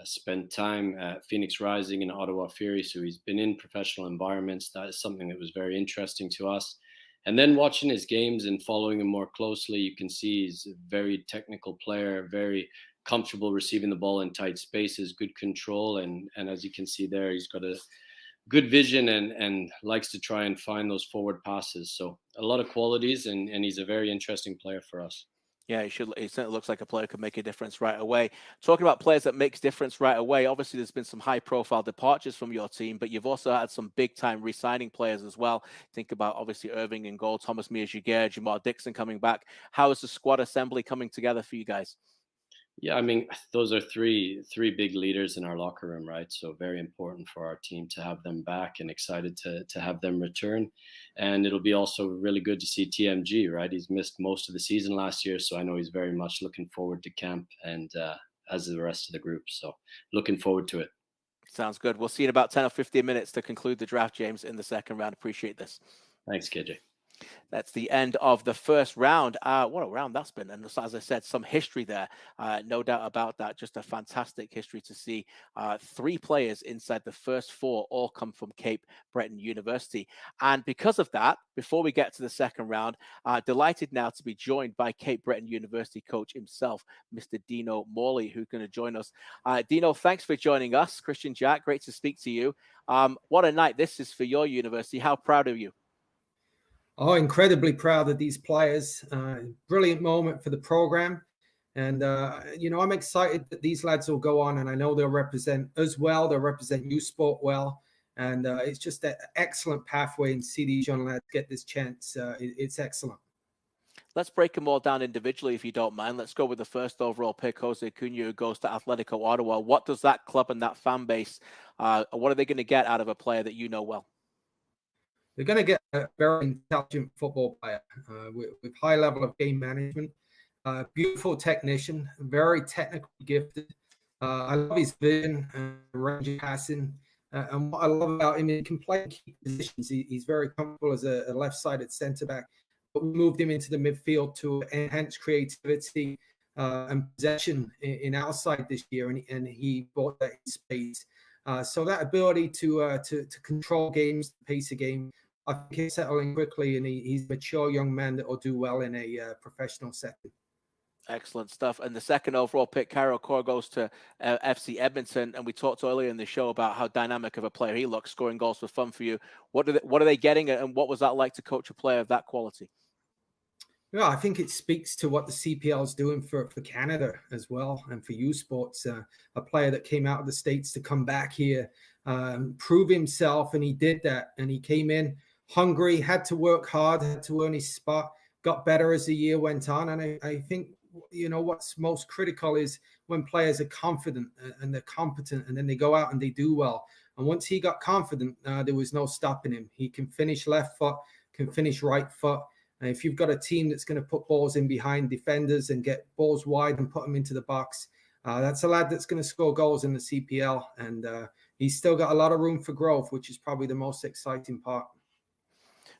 spent time at Phoenix Rising and Ottawa Fury. So he's been in professional environments. That is something that was very interesting to us. And then watching his games and following him more closely, you can see he's a very technical player, very comfortable receiving the ball in tight spaces, good control. And as you can see there, he's got a good vision and likes to try and find those forward passes. So a lot of qualities, and he's a very interesting player for us. Yeah, he certainly looks like a player who could make a difference right away. Talking about players that makes difference right away, obviously there's been some high-profile departures from your team, but you've also had some big-time re-signing players as well. Think about, obviously, Irving in goal, Thomas Mears-Jaguer, Jamar Dixon coming back. How is the squad assembly coming together for you guys? Yeah, I mean, those are three big leaders in our locker room, right? So very important for our team to have them back, and excited to have them return. And it'll be also really good to see TMG, right? He's missed most of the season last year, so I know he's very much looking forward to camp, and as the rest of the group. So looking forward to it. Sounds good. We'll see you in about 10 or 15 minutes to conclude the draft, James, in the second round. Appreciate this. Thanks, KJ. That's the end of the first round. What a round that's been. And as I said, some history there. No doubt about that. Just a fantastic history to see. 3 players inside the first 4 all come from Cape Breton University. And because of that, before we get to the second round, delighted now to be joined by Cape Breton University coach himself, Mr. Dino Morley, who's going to join us. Dino, thanks for joining us. Christian Jack, great to speak to you. What a night this is for your university. How proud are you? Oh, incredibly proud of these players. Brilliant moment for the program. And, I'm excited that these lads will go on, and I know they'll represent us well. They'll represent U Sport well. And it's just an excellent pathway, and see these young lads get this chance. It's excellent. Let's break them all down individually, if you don't mind. Let's go with the first overall pick, Jose Cunha, who goes to Atletico Ottawa. What does that club and that fan base, what are they going to get out of a player that you know well? They're going to get a very intelligent football player with high level of game management, beautiful technician, very technically gifted. I love his vision and range of passing. And what I love about him, he can play in key positions. He's very comfortable as a left-sided centre-back. But we moved him into the midfield to enhance creativity and possession in outside this year, and he brought that in space. So that ability to control games, the pace of game, I think he's settling quickly, and he's a mature young man that will do well in a professional setting. Excellent stuff. And the second overall pick, Cairo Core, goes to FC Edmonton. And we talked earlier in the show about how dynamic of a player he looks, scoring goals for fun for you. What are they getting, and what was that like to coach a player of that quality? Yeah, I think it speaks to what the CPL is doing for Canada as well, and for youth sports. A player that came out of the States to come back here, prove himself, and he did that. And he came in hungry, had to work hard, had to earn his spot, got better as the year went on. And I think, you know, what's most critical is when players are confident and they're competent, and then they go out and they do well. And once he got confident, there was no stopping him. He can finish left foot, can finish right foot. And if you've got a team that's going to put balls in behind defenders and get balls wide and put them into the box, that's a lad that's going to score goals in the CPL. And he's still got a lot of room for growth, which is probably the most exciting part.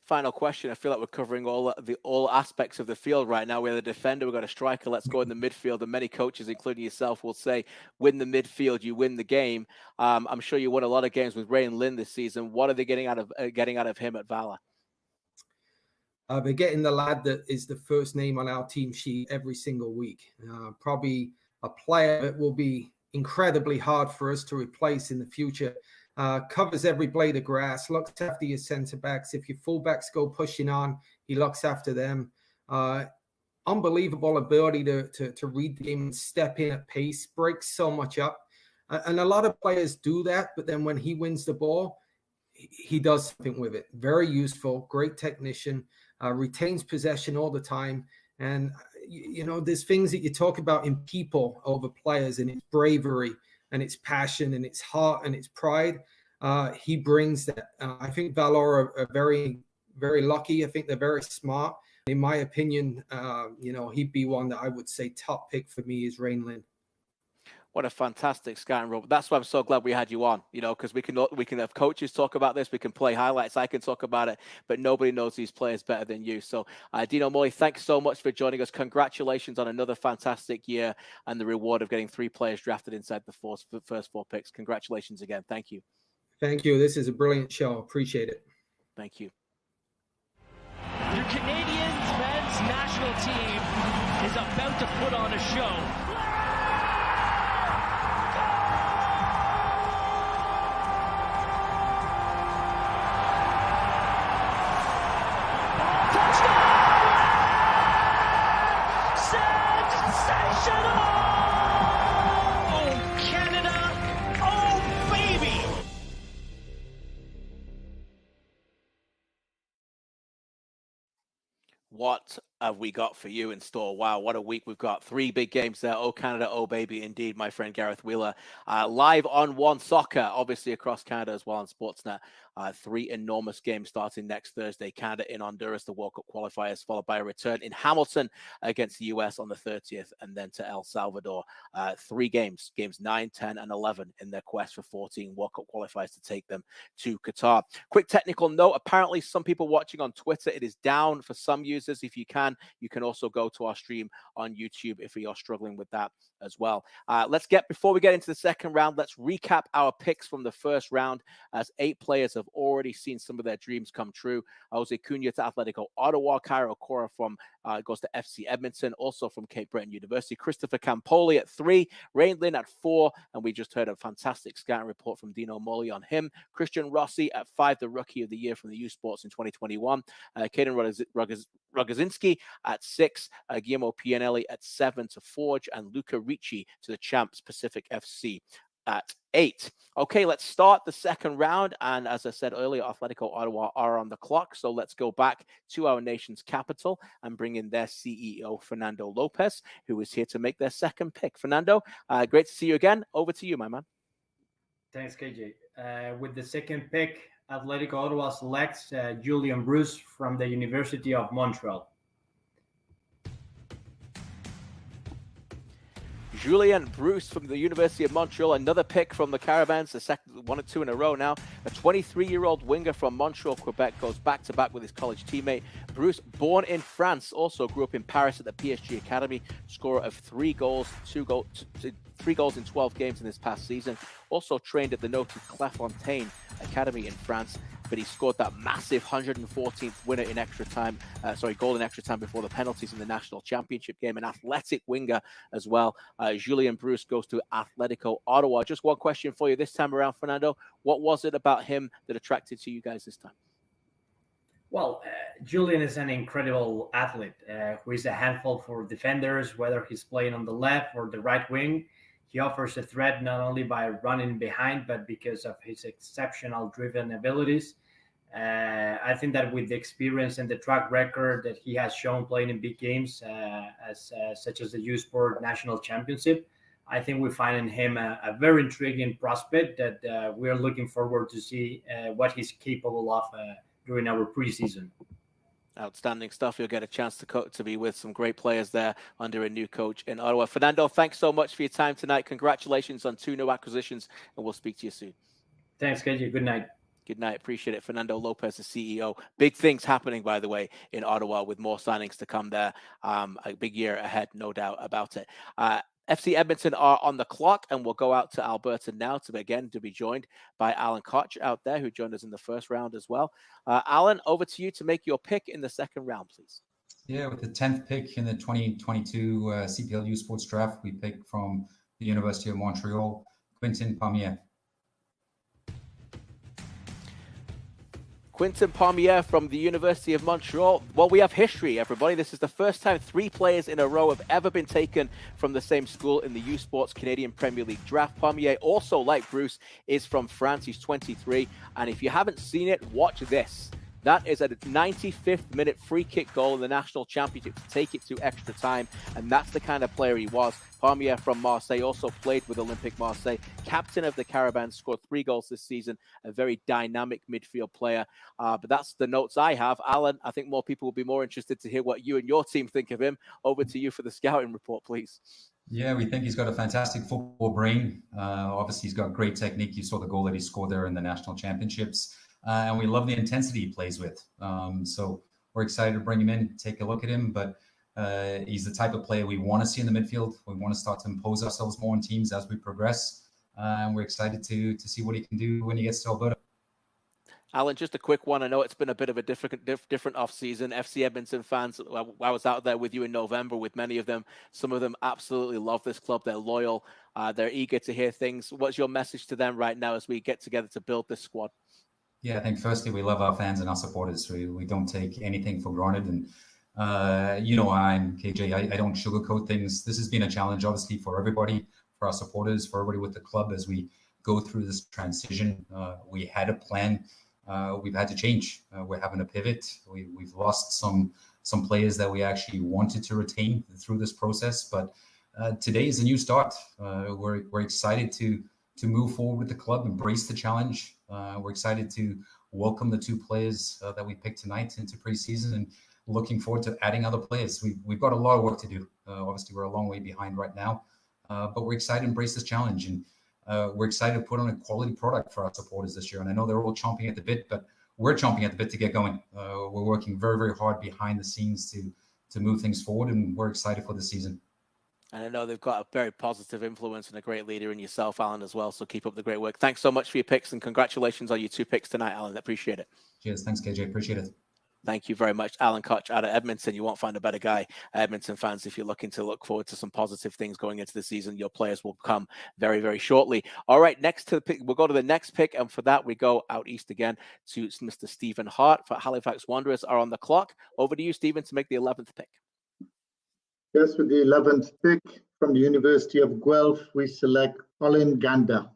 Final question. I feel like we're covering all aspects of the field right now. We have a defender, we've got a striker. Let's go in the midfield. And many coaches, including yourself, will say, win the midfield, you win the game. I'm sure you won a lot of games with Ray and Lynn this season. What are they getting out of him at Valor? They're getting the lad that is the first name on our team sheet every single week. Probably a player that will be incredibly hard for us to replace in the future. Covers every blade of grass, looks after your centre backs. If your fullbacks go pushing on, he looks after them. Unbelievable ability to read the game and step in at pace, breaks so much up. And a lot of players do that, but then when he wins the ball, he does something with it. Very useful, great technician, retains possession all the time. And, you know, there's things that you talk about in people over players, and it's bravery and it's passion and it's heart and it's pride. He brings that. I think Valor are very, very lucky. I think they're very smart. In my opinion, you know, he'd be one that I would say top pick for me is Rain Lynn. What a fantastic scouting role. That's why I'm so glad we had you on, you know, because we can have coaches talk about this. We can play highlights. I can talk about it, but nobody knows these players better than you. So, Dino Molly, thanks so much for joining us. Congratulations on another fantastic year and the reward of getting 3 players drafted inside the first 4 picks. Congratulations again. Thank you. Thank you. This is a brilliant show. Appreciate it. Thank you. Your Canadian men's national team is about to put on a show. What have we got for you in store? Wow, what a week we've got. 3 big games there. Oh, Canada, oh, baby, indeed, my friend Gareth Wheeler. Live on One Soccer, obviously across Canada as well on Sportsnet. 3 enormous games starting next Thursday. Canada in Honduras, the World Cup qualifiers, followed by a return in Hamilton against the US on the 30th, and then to El Salvador. 3 games 9, 10, and 11 in their quest for 14 World Cup qualifiers to take them to Qatar. Quick technical note, apparently some people watching on Twitter, it is down for some users. If you can also go to our stream on YouTube if you're struggling with that as well. Before we get into the second round, let's recap our picks from the first round, as 8 players have already seen some of their dreams come true. Jose Cunha to Atletico Ottawa, Cairo Cora goes to FC Edmonton, also from Cape Breton University. Christopher Campoli at 3, Rain Lynn at 4, and we just heard a fantastic scouting report from Dino Molly on him. Christian Rossi at 5, the Rookie of the Year from the U Sports in 2021. Caden Rogozinski at 6, Guillermo Pianelli at 7 to Forge, and Luca Ricci to the Champs Pacific FC at 8. Okay, let's start the second round. And as I said earlier, Atletico Ottawa are on the clock. So let's go back to our nation's capital and bring in their CEO, Fernando Lopez, who is here to make their second pick. Fernando, great to see you again. Over to you, my man. Thanks, KJ. With the second pick, Atletico Ottawa selects Julian Bruce from the University of Montreal. Julian Bruce from the University of Montreal, another pick from the Caravans, the second 1 or 2 in a row now. A 23-year-old winger from Montreal, Quebec, goes back-to-back with his college teammate. Bruce, born in France, also grew up in Paris at the PSG Academy, scorer of 3 goals in 12 games in this past season. Also trained at the noted Clairefontaine Academy in France, but he scored that massive 114th winner in extra time, goal in extra time before the penalties in the national championship game. An athletic winger as well. Julian Bruce goes to Atletico Ottawa. Just one question for you this time around, Fernando. What was it about him that attracted to you guys this time? Well, Julian is an incredible athlete who is a handful for defenders, whether he's playing on the left or the right wing. He offers a threat not only by running behind, but because of his exceptional driven abilities. I think that with the experience and the track record that he has shown playing in big games, such as the U Sport National Championship, I think we find in him a very intriguing prospect that we are looking forward to see what he's capable of during our preseason. Outstanding stuff. You'll get a chance to be with some great players there under a new coach in Ottawa. Fernando, thanks so much for your time tonight. Congratulations on 2 new acquisitions, and we'll speak to you soon. Thanks, KJ. Good night. Good night. Appreciate it. Fernando Lopez, the CEO. Big things happening, by the way, in Ottawa with more signings to come there. A big year ahead, no doubt about it. FC Edmonton are on the clock, and we'll go out to Alberta now to be joined by Alan Koch out there, who joined us in the first round as well. Alan, over to you to make your pick in the second round, please. Yeah, with the 10th pick in the 2022 CPL U Sports Draft, we picked from the University of Montreal, Quinton Palmier. Quinton Palmier from the University of Montreal. Well, we have history, everybody. This is the first time 3 players in a row have ever been taken from the same school in the U Sports Canadian Premier League draft. Palmier, also like Bruce, is from France. He's 23. And if you haven't seen it, watch this. That is a 95th minute free kick goal in the national championship to take it to extra time. And that's the kind of player he was. Palmier from Marseille also played with Olympique Marseille, captain of the Carabins, scored 3 goals this season, a very dynamic midfield player. But that's the notes I have. Alan, I think more people will be more interested to hear what you and your team think of him. Over to you for the scouting report, please. Yeah, we think he's got a fantastic football brain. Obviously, he's got great technique. You saw the goal that he scored there in the national championships. And we love the intensity he plays with. So we're excited to bring him in, take a look at him. But he's the type of player we want to see in the midfield. We want to start to impose ourselves more on teams as we progress. And we're excited to see what he can do when he gets to Alberta. Alan, just a quick one. I know it's been a bit of a different off-season. FC Edmonton fans, I was out there with you in November with many of them. Some of them absolutely love this club. They're loyal. They're eager to hear things. What's your message to them right now as we get together to build this squad? Yeah, I think firstly, we love our fans and our supporters. We don't take anything for granted. And, I'm KJ. I don't sugarcoat things. This has been a challenge, obviously, for everybody, for our supporters, for everybody with the club as we go through this transition. We had a plan. We've had to change. We're having to pivot. We've lost some players that we actually wanted to retain through this process. But today is a new start. We're excited to move forward with the club, embrace the challenge. We're excited to welcome the 2 players that we picked tonight into preseason and looking forward to adding other players. We've got a lot of work to do. Obviously, we're a long way behind right now, but we're excited to embrace this challenge. And we're excited to put on a quality product for our supporters this year. And I know they're all chomping at the bit, but we're chomping at the bit to get going. We're working very, very hard behind the scenes to move things forward, and we're excited for the season. And I know they've got a very positive influence and a great leader in yourself, Alan, as well. So keep up the great work. Thanks so much for your picks, and congratulations on your 2 picks tonight, Alan. I appreciate it. Cheers. Thanks, KJ. Appreciate it. Thank you very much, Alan Koch out of Edmonton. You won't find a better guy, Edmonton fans. If you're looking to look forward to some positive things going into the season, your players will come very, very shortly. All right, next to the pick, we'll go to the next pick, and for that we go out east again to Mr. Stephen Hart for Halifax Wanderers are on the clock. Over to you, Stephen, to make the 11th pick. Yes, with the 11th pick from the University of Guelph, we select Colin Gander.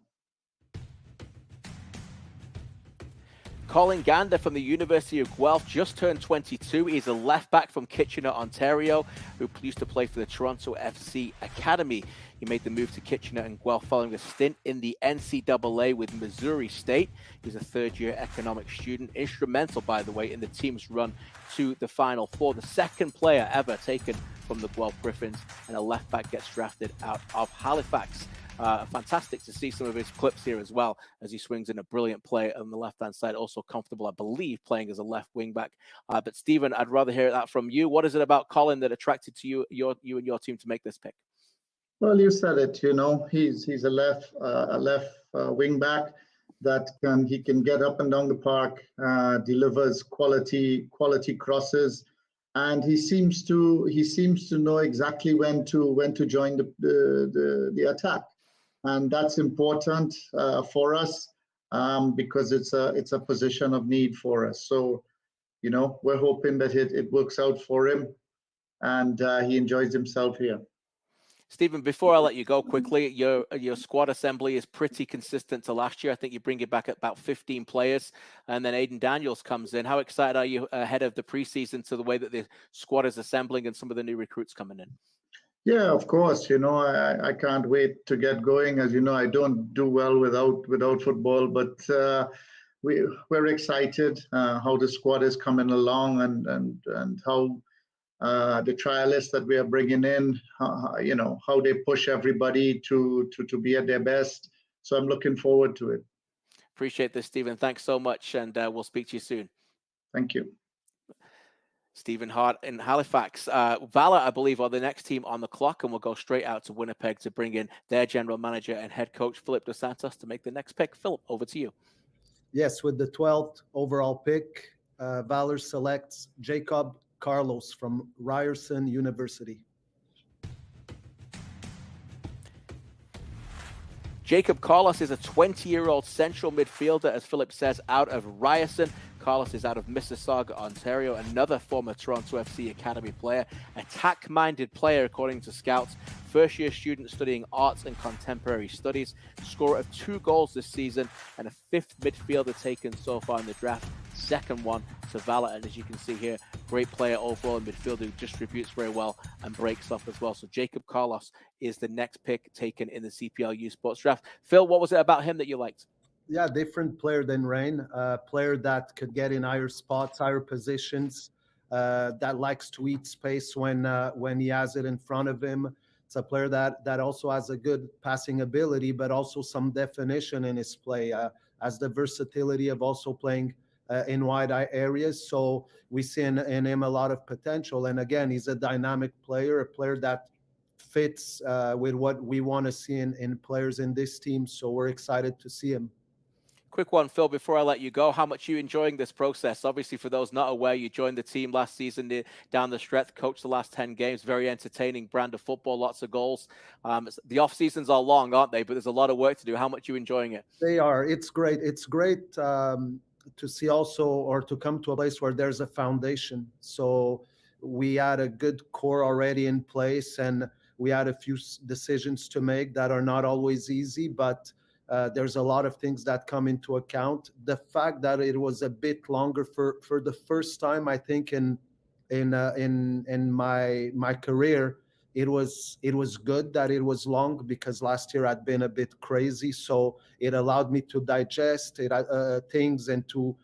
Colin Gander from the University of Guelph just turned 22. He's a left back from Kitchener, Ontario, who used to play for the Toronto FC Academy. He made the move to Kitchener and Guelph following a stint in the NCAA with Missouri State. He's a third-year economics student, instrumental, by the way, in the team's run to the Final Four. The second player ever taken from the Guelph Griffins, and a left back gets drafted out of Halifax. Fantastic to see some of his clips here as well, as he swings in a brilliant play on the left-hand side. Also comfortable, I believe, playing as a left wing back. But Stephen, I'd rather hear that from you. What is it about Colin that attracted to you and your team to make this pick? Well, you said it. He's a left wing back that can get up and down the park, delivers quality crosses, and he seems to know exactly when to join the attack. And that's important for us because it's a position of need for us. So we're hoping that it works out for him and he enjoys himself here. Stephen, before I let you go quickly, your squad assembly is pretty consistent to last year. I think you bring it back at about 15 players, and then Aidan Daniels comes in. How excited are you ahead of the preseason to the way that the squad is assembling and some of the new recruits coming in? Yeah, of course. I can't wait to get going. As you know, I don't do well without football, but we're excited how the squad is coming along and how the trialists that we are bringing in, how they push everybody to be at their best. So I'm looking forward to it. Appreciate this, Stephen. Thanks so much, and we'll speak to you soon. Thank you. Stephen Hart in Halifax. Valor, I believe, are the next team on the clock, and we'll go straight out to Winnipeg to bring in their general manager and head coach, Philip Dos Santos, to make the next pick. Philip, over to you. Yes, with the 12th overall pick, Valor selects Jacob Carlos from Ryerson University. Jacob Carlos is a 20-year-old central midfielder, as Philip says, out of Ryerson. Carlos is out of Mississauga, Ontario, another former Toronto FC Academy player, attack-minded player according to scouts, first-year student studying arts and contemporary studies, scorer of 2 goals this season, and a 5th midfielder taken so far in the draft, second one to Valor. And as you can see here, great player overall in midfield who distributes very well and breaks off as well. So Jacob Carlos is the next pick taken in the CPL U Sports Draft. Phil, what was it about him that you liked? Yeah, different player than Rain, player that could get in higher spots, higher positions, that likes to eat space when he has it in front of him. It's a player that also has a good passing ability, but also some definition in his play, has the versatility of also playing in wide areas. So we see in him a lot of potential. And again, he's a dynamic player, a player that fits with what we want to see in players in this team. So we're excited to see him. Quick one, Phil, before I let you go. How much are you enjoying this process? Obviously, for those not aware, you joined the team last season down the stretch, coached the last 10 games. Very entertaining brand of football, lots of goals. The off seasons are long, aren't they? But there's a lot of work to do. How much are you enjoying it? They are. It's great. It's great to see also, or to come to a place where there's a foundation. So we had a good core already in place, and we had a few decisions to make that are not always easy, but there's a lot of things that come into account. The fact that it was a bit longer for the first time, I think in my career, it was good that it was long, because last year had been a bit crazy. So it allowed me to digest things and to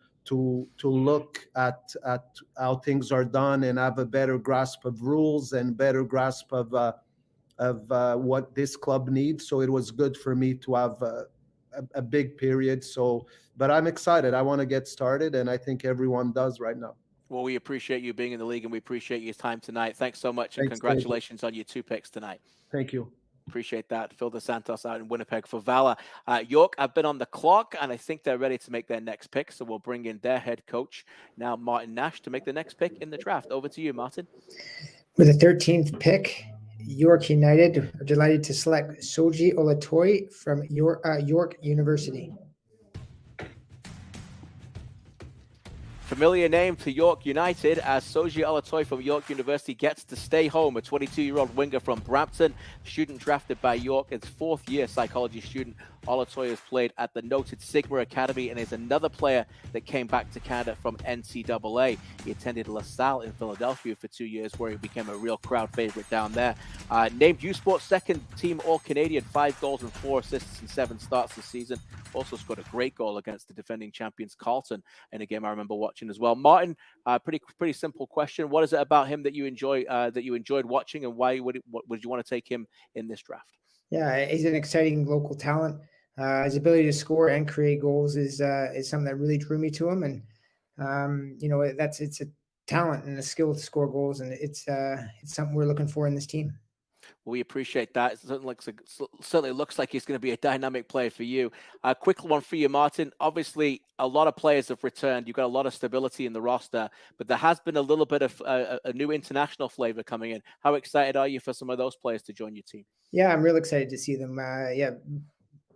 look at how things are done and have a better grasp of rules and better grasp of what this club needs. So it was good for me to have a big period. So, but I'm excited. I want to get started, and I think everyone does right now. Well, we appreciate you being in the league, and we appreciate your time tonight. Thanks so much, and congratulations on your 2 picks tonight. Thank you. Appreciate that. Phil Dos Santos out in Winnipeg for Valor. York have been on the clock, and I think they're ready to make their next pick. So we'll bring in their head coach, now Martin Nash, to make the next pick in the draft. Over to you, Martin. With the 13th pick, York United are delighted to select Soji Olatoi from York University. Familiar name to York United, as Soji Olatoi from York University gets to stay home, a 22-year-old winger from Brampton, student drafted by York, its 4th-year psychology student. Olatoi has played at the noted Sigma Academy and is another player that came back to Canada from NCAA. He attended LaSalle in Philadelphia for 2 years, where he became a real crowd favorite down there. Named U Sports second-team All-Canadian, 5 goals and 4 assists in 7 starts this season. Also scored a great goal against the defending champions Carlton in a game I remember watching as well. Martin, pretty simple question. What is it about him that you enjoyed watching, and why would you want to take him in this draft? Yeah, he's an exciting local talent. His ability to score and create goals is something that really drew me to him, and it's a talent and a skill to score goals, and it's something we're looking for in this team. Well, we appreciate that. It certainly looks like he's going to be a dynamic player for you. A quick one for you, Martin. Obviously, a lot of players have returned. You've got a lot of stability in the roster, but there has been a little bit of a new international flavor coming in. How excited are you for some of those players to join your team? Yeah, I'm real excited to see them. A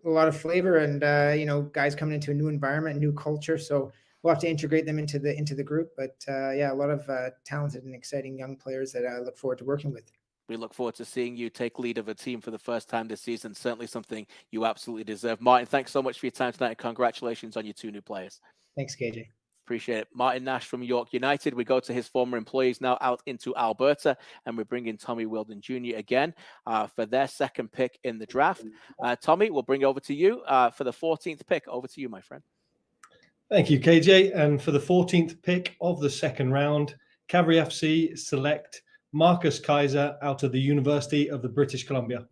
lot of flavor and, guys coming into a new environment, new culture. So we'll have to integrate them into the group. But yeah, a lot of talented and exciting young players that I look forward to working with. We look forward to seeing you take lead of a team for the first time this season. Certainly something you absolutely deserve. Martin, thanks so much for your time tonight. Congratulations on your 2 new players. Thanks, KJ. Appreciate it. Martin Nash from York United. We go to his former employees now out into Alberta, and we bring in Tommy Wheeldon Jr. again for their second pick in the draft. Tommy, we'll bring it over to you for the 14th pick. Over to you, my friend. Thank you, KJ. And for the 14th pick of the second round, Cavalry FC select Marcus Kaiser out of the University of the British Columbia.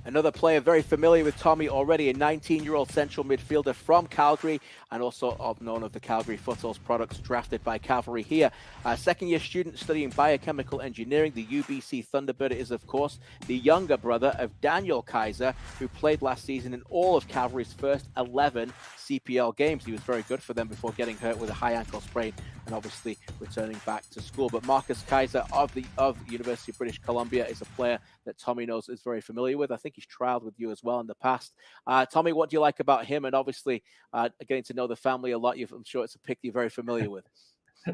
Another player very familiar with Tommy already, a 19-year-old central midfielder from Calgary and also known of the Calgary Foothills products, drafted by Cavalry here. Second-year student studying biochemical engineering. The UBC Thunderbird is, of course, the younger brother of Daniel Kaiser, who played last season in all of Cavalry's first 11 CPL games. He was very good for them before getting hurt with a high ankle sprain and obviously returning back to school. But Marcus Kaiser of the University of British Columbia is a player that Tommy knows is very familiar with. I think he's trialed with you as well in the past. Tommy, what do you like about him? And obviously getting to know the family a lot. I'm sure it's a pick you're very familiar with.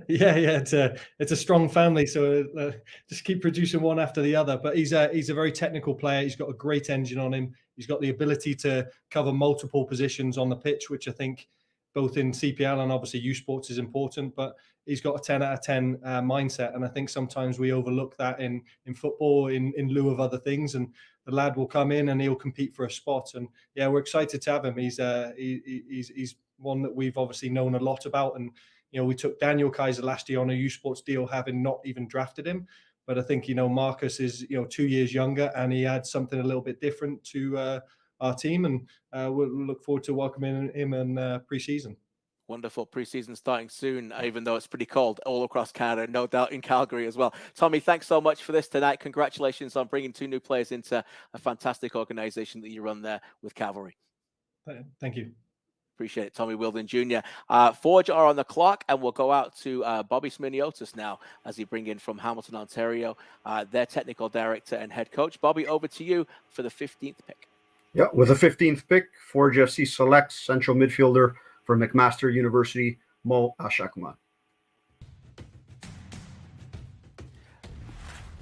Yeah, it's a strong family, so just keep producing one after the other. But he's a very technical player. He's got a great engine on him. He's got the ability to cover multiple positions on the pitch, which I think both in CPL and obviously U Sports is important. But he's got a 10 out of 10 mindset, and I think sometimes we overlook that in football in lieu of other things. And the lad will come in and he'll compete for a spot. And yeah, we're excited to have him. He's one that we've obviously known a lot about. And we took Daniel Kaiser last year on a U Sports deal, having not even drafted him. But I think, Marcus is, 2 years younger, and he adds something a little bit different to our team. And we'll look forward to welcoming him in pre-season. Wonderful. Pre-season starting soon, even though it's pretty cold all across Canada, no doubt in Calgary as well. Tommy, thanks so much for this tonight. Congratulations on bringing 2 new players into a fantastic organization that you run there with Cavalry. Thank you. Appreciate it, Tommy Wheeldon Jr. Forge are on the clock, and we'll go out to Bobby Smirniotis now as he bring in from Hamilton, Ontario, their technical director and head coach. Bobby, over to you for the 15th pick. Yeah, with the 15th pick, Forge FC selects central midfielder from McMaster University, Mo Al-Shakman.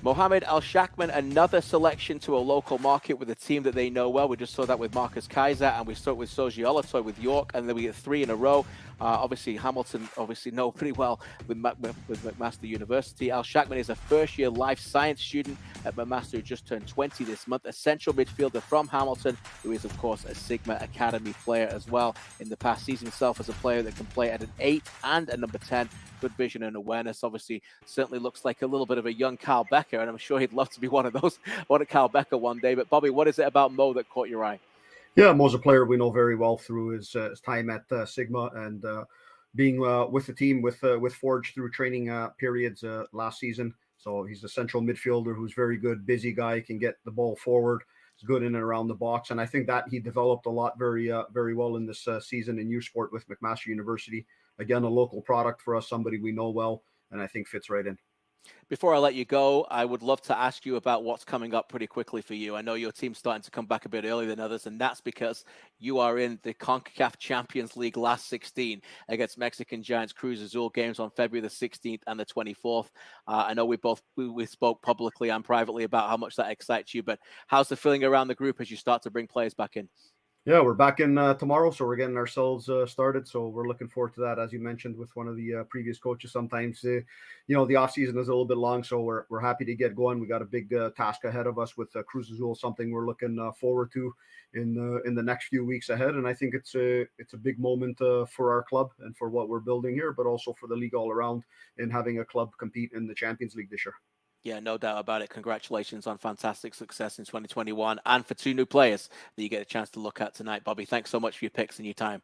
Mohamed Al-Shakman, another selection to a local market with a team that they know well. We just saw that with Marcus Kaiser, and we saw it with Soji Olatoy with York, and then we get 3 in a row. Obviously, Hamilton know pretty well with McMaster University. Al-Shakman is a first-year life science student at McMaster who just turned 20 this month. A central midfielder from Hamilton, who is, of course, a Sigma Academy player as well. In the past, sees himself as a player that can play at an 8 and a number 10. Good vision and awareness. Obviously, certainly looks like a little bit of a young Carl Becker, and I'm sure he'd love to be one of Carl Becker one day. But Bobby, what is it about Mo that caught your eye? Yeah, Mo's a player we know very well through his time at Sigma and being with the team with Forge through training periods last season. So he's a central midfielder who's very good, busy guy, can get the ball forward. He's good in and around the box, and I think that he developed a lot very well in this season in U Sport with McMaster University. Again, a local product for us, somebody we know well, and I think fits right in. Before I let you go, I would love to ask you about what's coming up pretty quickly for you. I know your team's starting to come back a bit earlier than others, and that's because you are in the CONCACAF Champions League last 16 against Mexican Giants Cruz Azul games on February the 16th and the 24th. I know we spoke publicly and privately about how much that excites you, but how's the feeling around the group as you start to bring players back in? Yeah, we're back in tomorrow, so we're getting ourselves started. So we're looking forward to that. As you mentioned with one of the previous coaches, sometimes the off season is a little bit long, so we're happy to get going. We got a big task ahead of us with Cruz Azul, something we're looking forward to in the next few weeks ahead. And I think it's a big moment for our club and for what we're building here, but also for the league all around in having a club compete in the Champions League this year. Yeah, no doubt about it. Congratulations on fantastic success in 2021 and for 2 new players that you get a chance to look at tonight. Bobby, thanks so much for your picks and your time.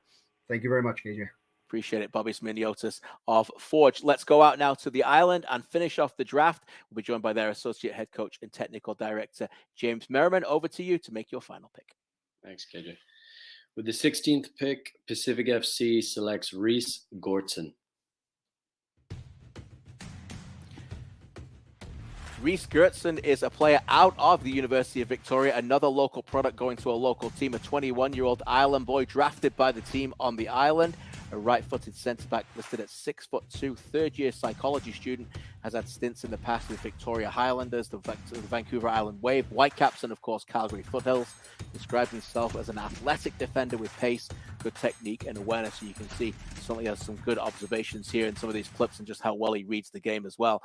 Thank you very much, KJ. Appreciate it. Bobby Smirniotis of Forge. Let's go out now to the island and finish off the draft. We'll be joined by their associate head coach and technical director, James Merriman. Over to you to make your final pick. Thanks, KJ. With the 16th pick, Pacific FC selects Reese Gorton. Reece Gertson is a player out of the University of Victoria, another local product going to a local team, a 21-year-old Ireland boy drafted by the team on the island. A right-footed centre-back listed at 6'2", third-year psychology student, has had stints in the past with Victoria Highlanders, the Vancouver Island Wave, Whitecaps, and of course Calgary Foothills. Describes himself as an athletic defender with pace, good technique, and awareness. So you can see certainly has some good observations here in some of these clips and just how well he reads the game as well.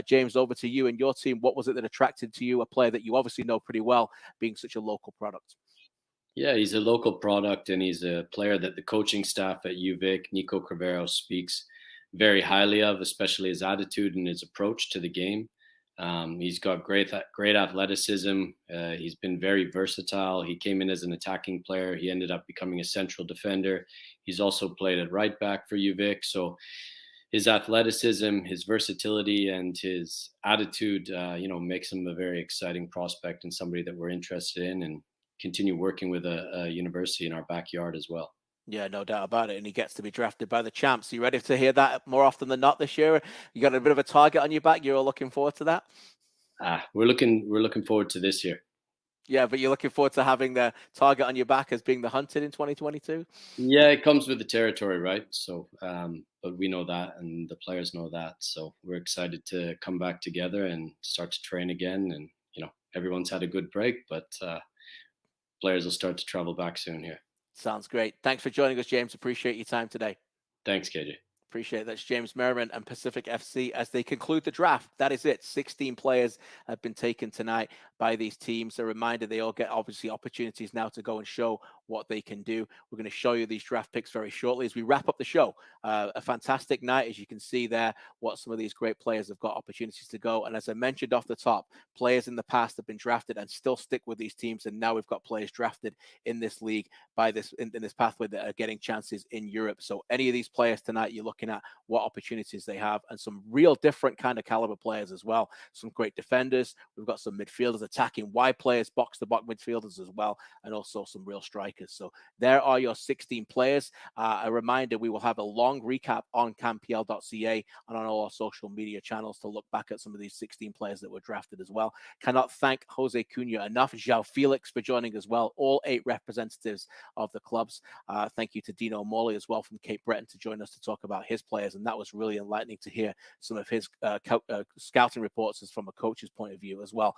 James, over to you and your team. What was it that attracted to you, a player that you obviously know pretty well, being such a local product? Yeah, he's a local product, and he's a player that the coaching staff at UVic, Nico Crivero, speaks very highly of, especially his attitude and his approach to the game. He's got great athleticism. He's been very versatile. He came in as an attacking player. He ended up becoming a central defender. He's also played at right back for UVic. So his athleticism, his versatility, and his attitude, makes him a very exciting prospect and somebody that we're interested in and continue working with a university in our backyard as well. Yeah, no doubt about it. And he gets to be drafted by the champs. Are you ready to hear that more often than not this year? You got a bit of a target on your back. You're all looking forward to that? We're looking forward to this year. Yeah, but you're looking forward to having the target on your back as being the hunted in 2022? Yeah, it comes with the territory, right? So, but we know that, and the players know that. So we're excited to come back together and start to train again. And, everyone's had a good break, but players will start to travel back soon here. Sounds great. Thanks for joining us, James. Appreciate your time today. Thanks, KJ. Appreciate it. That's James Merriman and Pacific FC as they conclude the draft. That is it. 16 players have been taken tonight by these teams. A reminder, they all get obviously opportunities now to go and show what they can do. We're going to show you these draft picks very shortly as we wrap up the show. A fantastic night, as you can see there, what some of these great players have got opportunities to go. And as I mentioned off the top, players in the past have been drafted and still stick with these teams. And now we've got players drafted in this league by this in this pathway that are getting chances in Europe. So any of these players tonight, you're looking at what opportunities they have, and some real different kind of caliber players as well. Some great defenders. We've got some midfielders, attacking wide players, box-to-box midfielders as well, and also some real strikers. So there are your 16 players. A reminder, we will have a long recap on campl.ca and on all our social media channels to look back at some of these 16 players that were drafted as well. Cannot thank Jose Cunha enough. João Felix for joining as well. All 8 representatives of the clubs. Thank you to Dino Morley as well from Cape Breton to join us to talk about his players. And that was really enlightening to hear some of his scouting reports from a coach's point of view as well.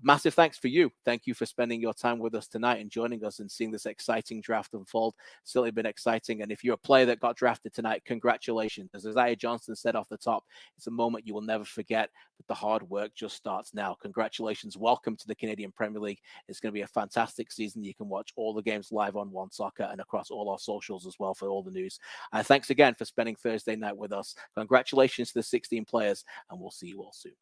Massive thanks for you. Thank you for spending your time with us tonight and joining us and seeing this exciting draft unfold. Certainly been exciting. And if you're a player that got drafted tonight, congratulations. As Isaiah Johnson said off the top, it's a moment you will never forget, but the hard work just starts now. Congratulations. Welcome to the Canadian Premier League. It's going to be a fantastic season. You can watch all the games live on One Soccer and across all our socials as well for all the news. Thanks again for spending Thursday night with us. Congratulations to the 16 players, and we'll see you all soon.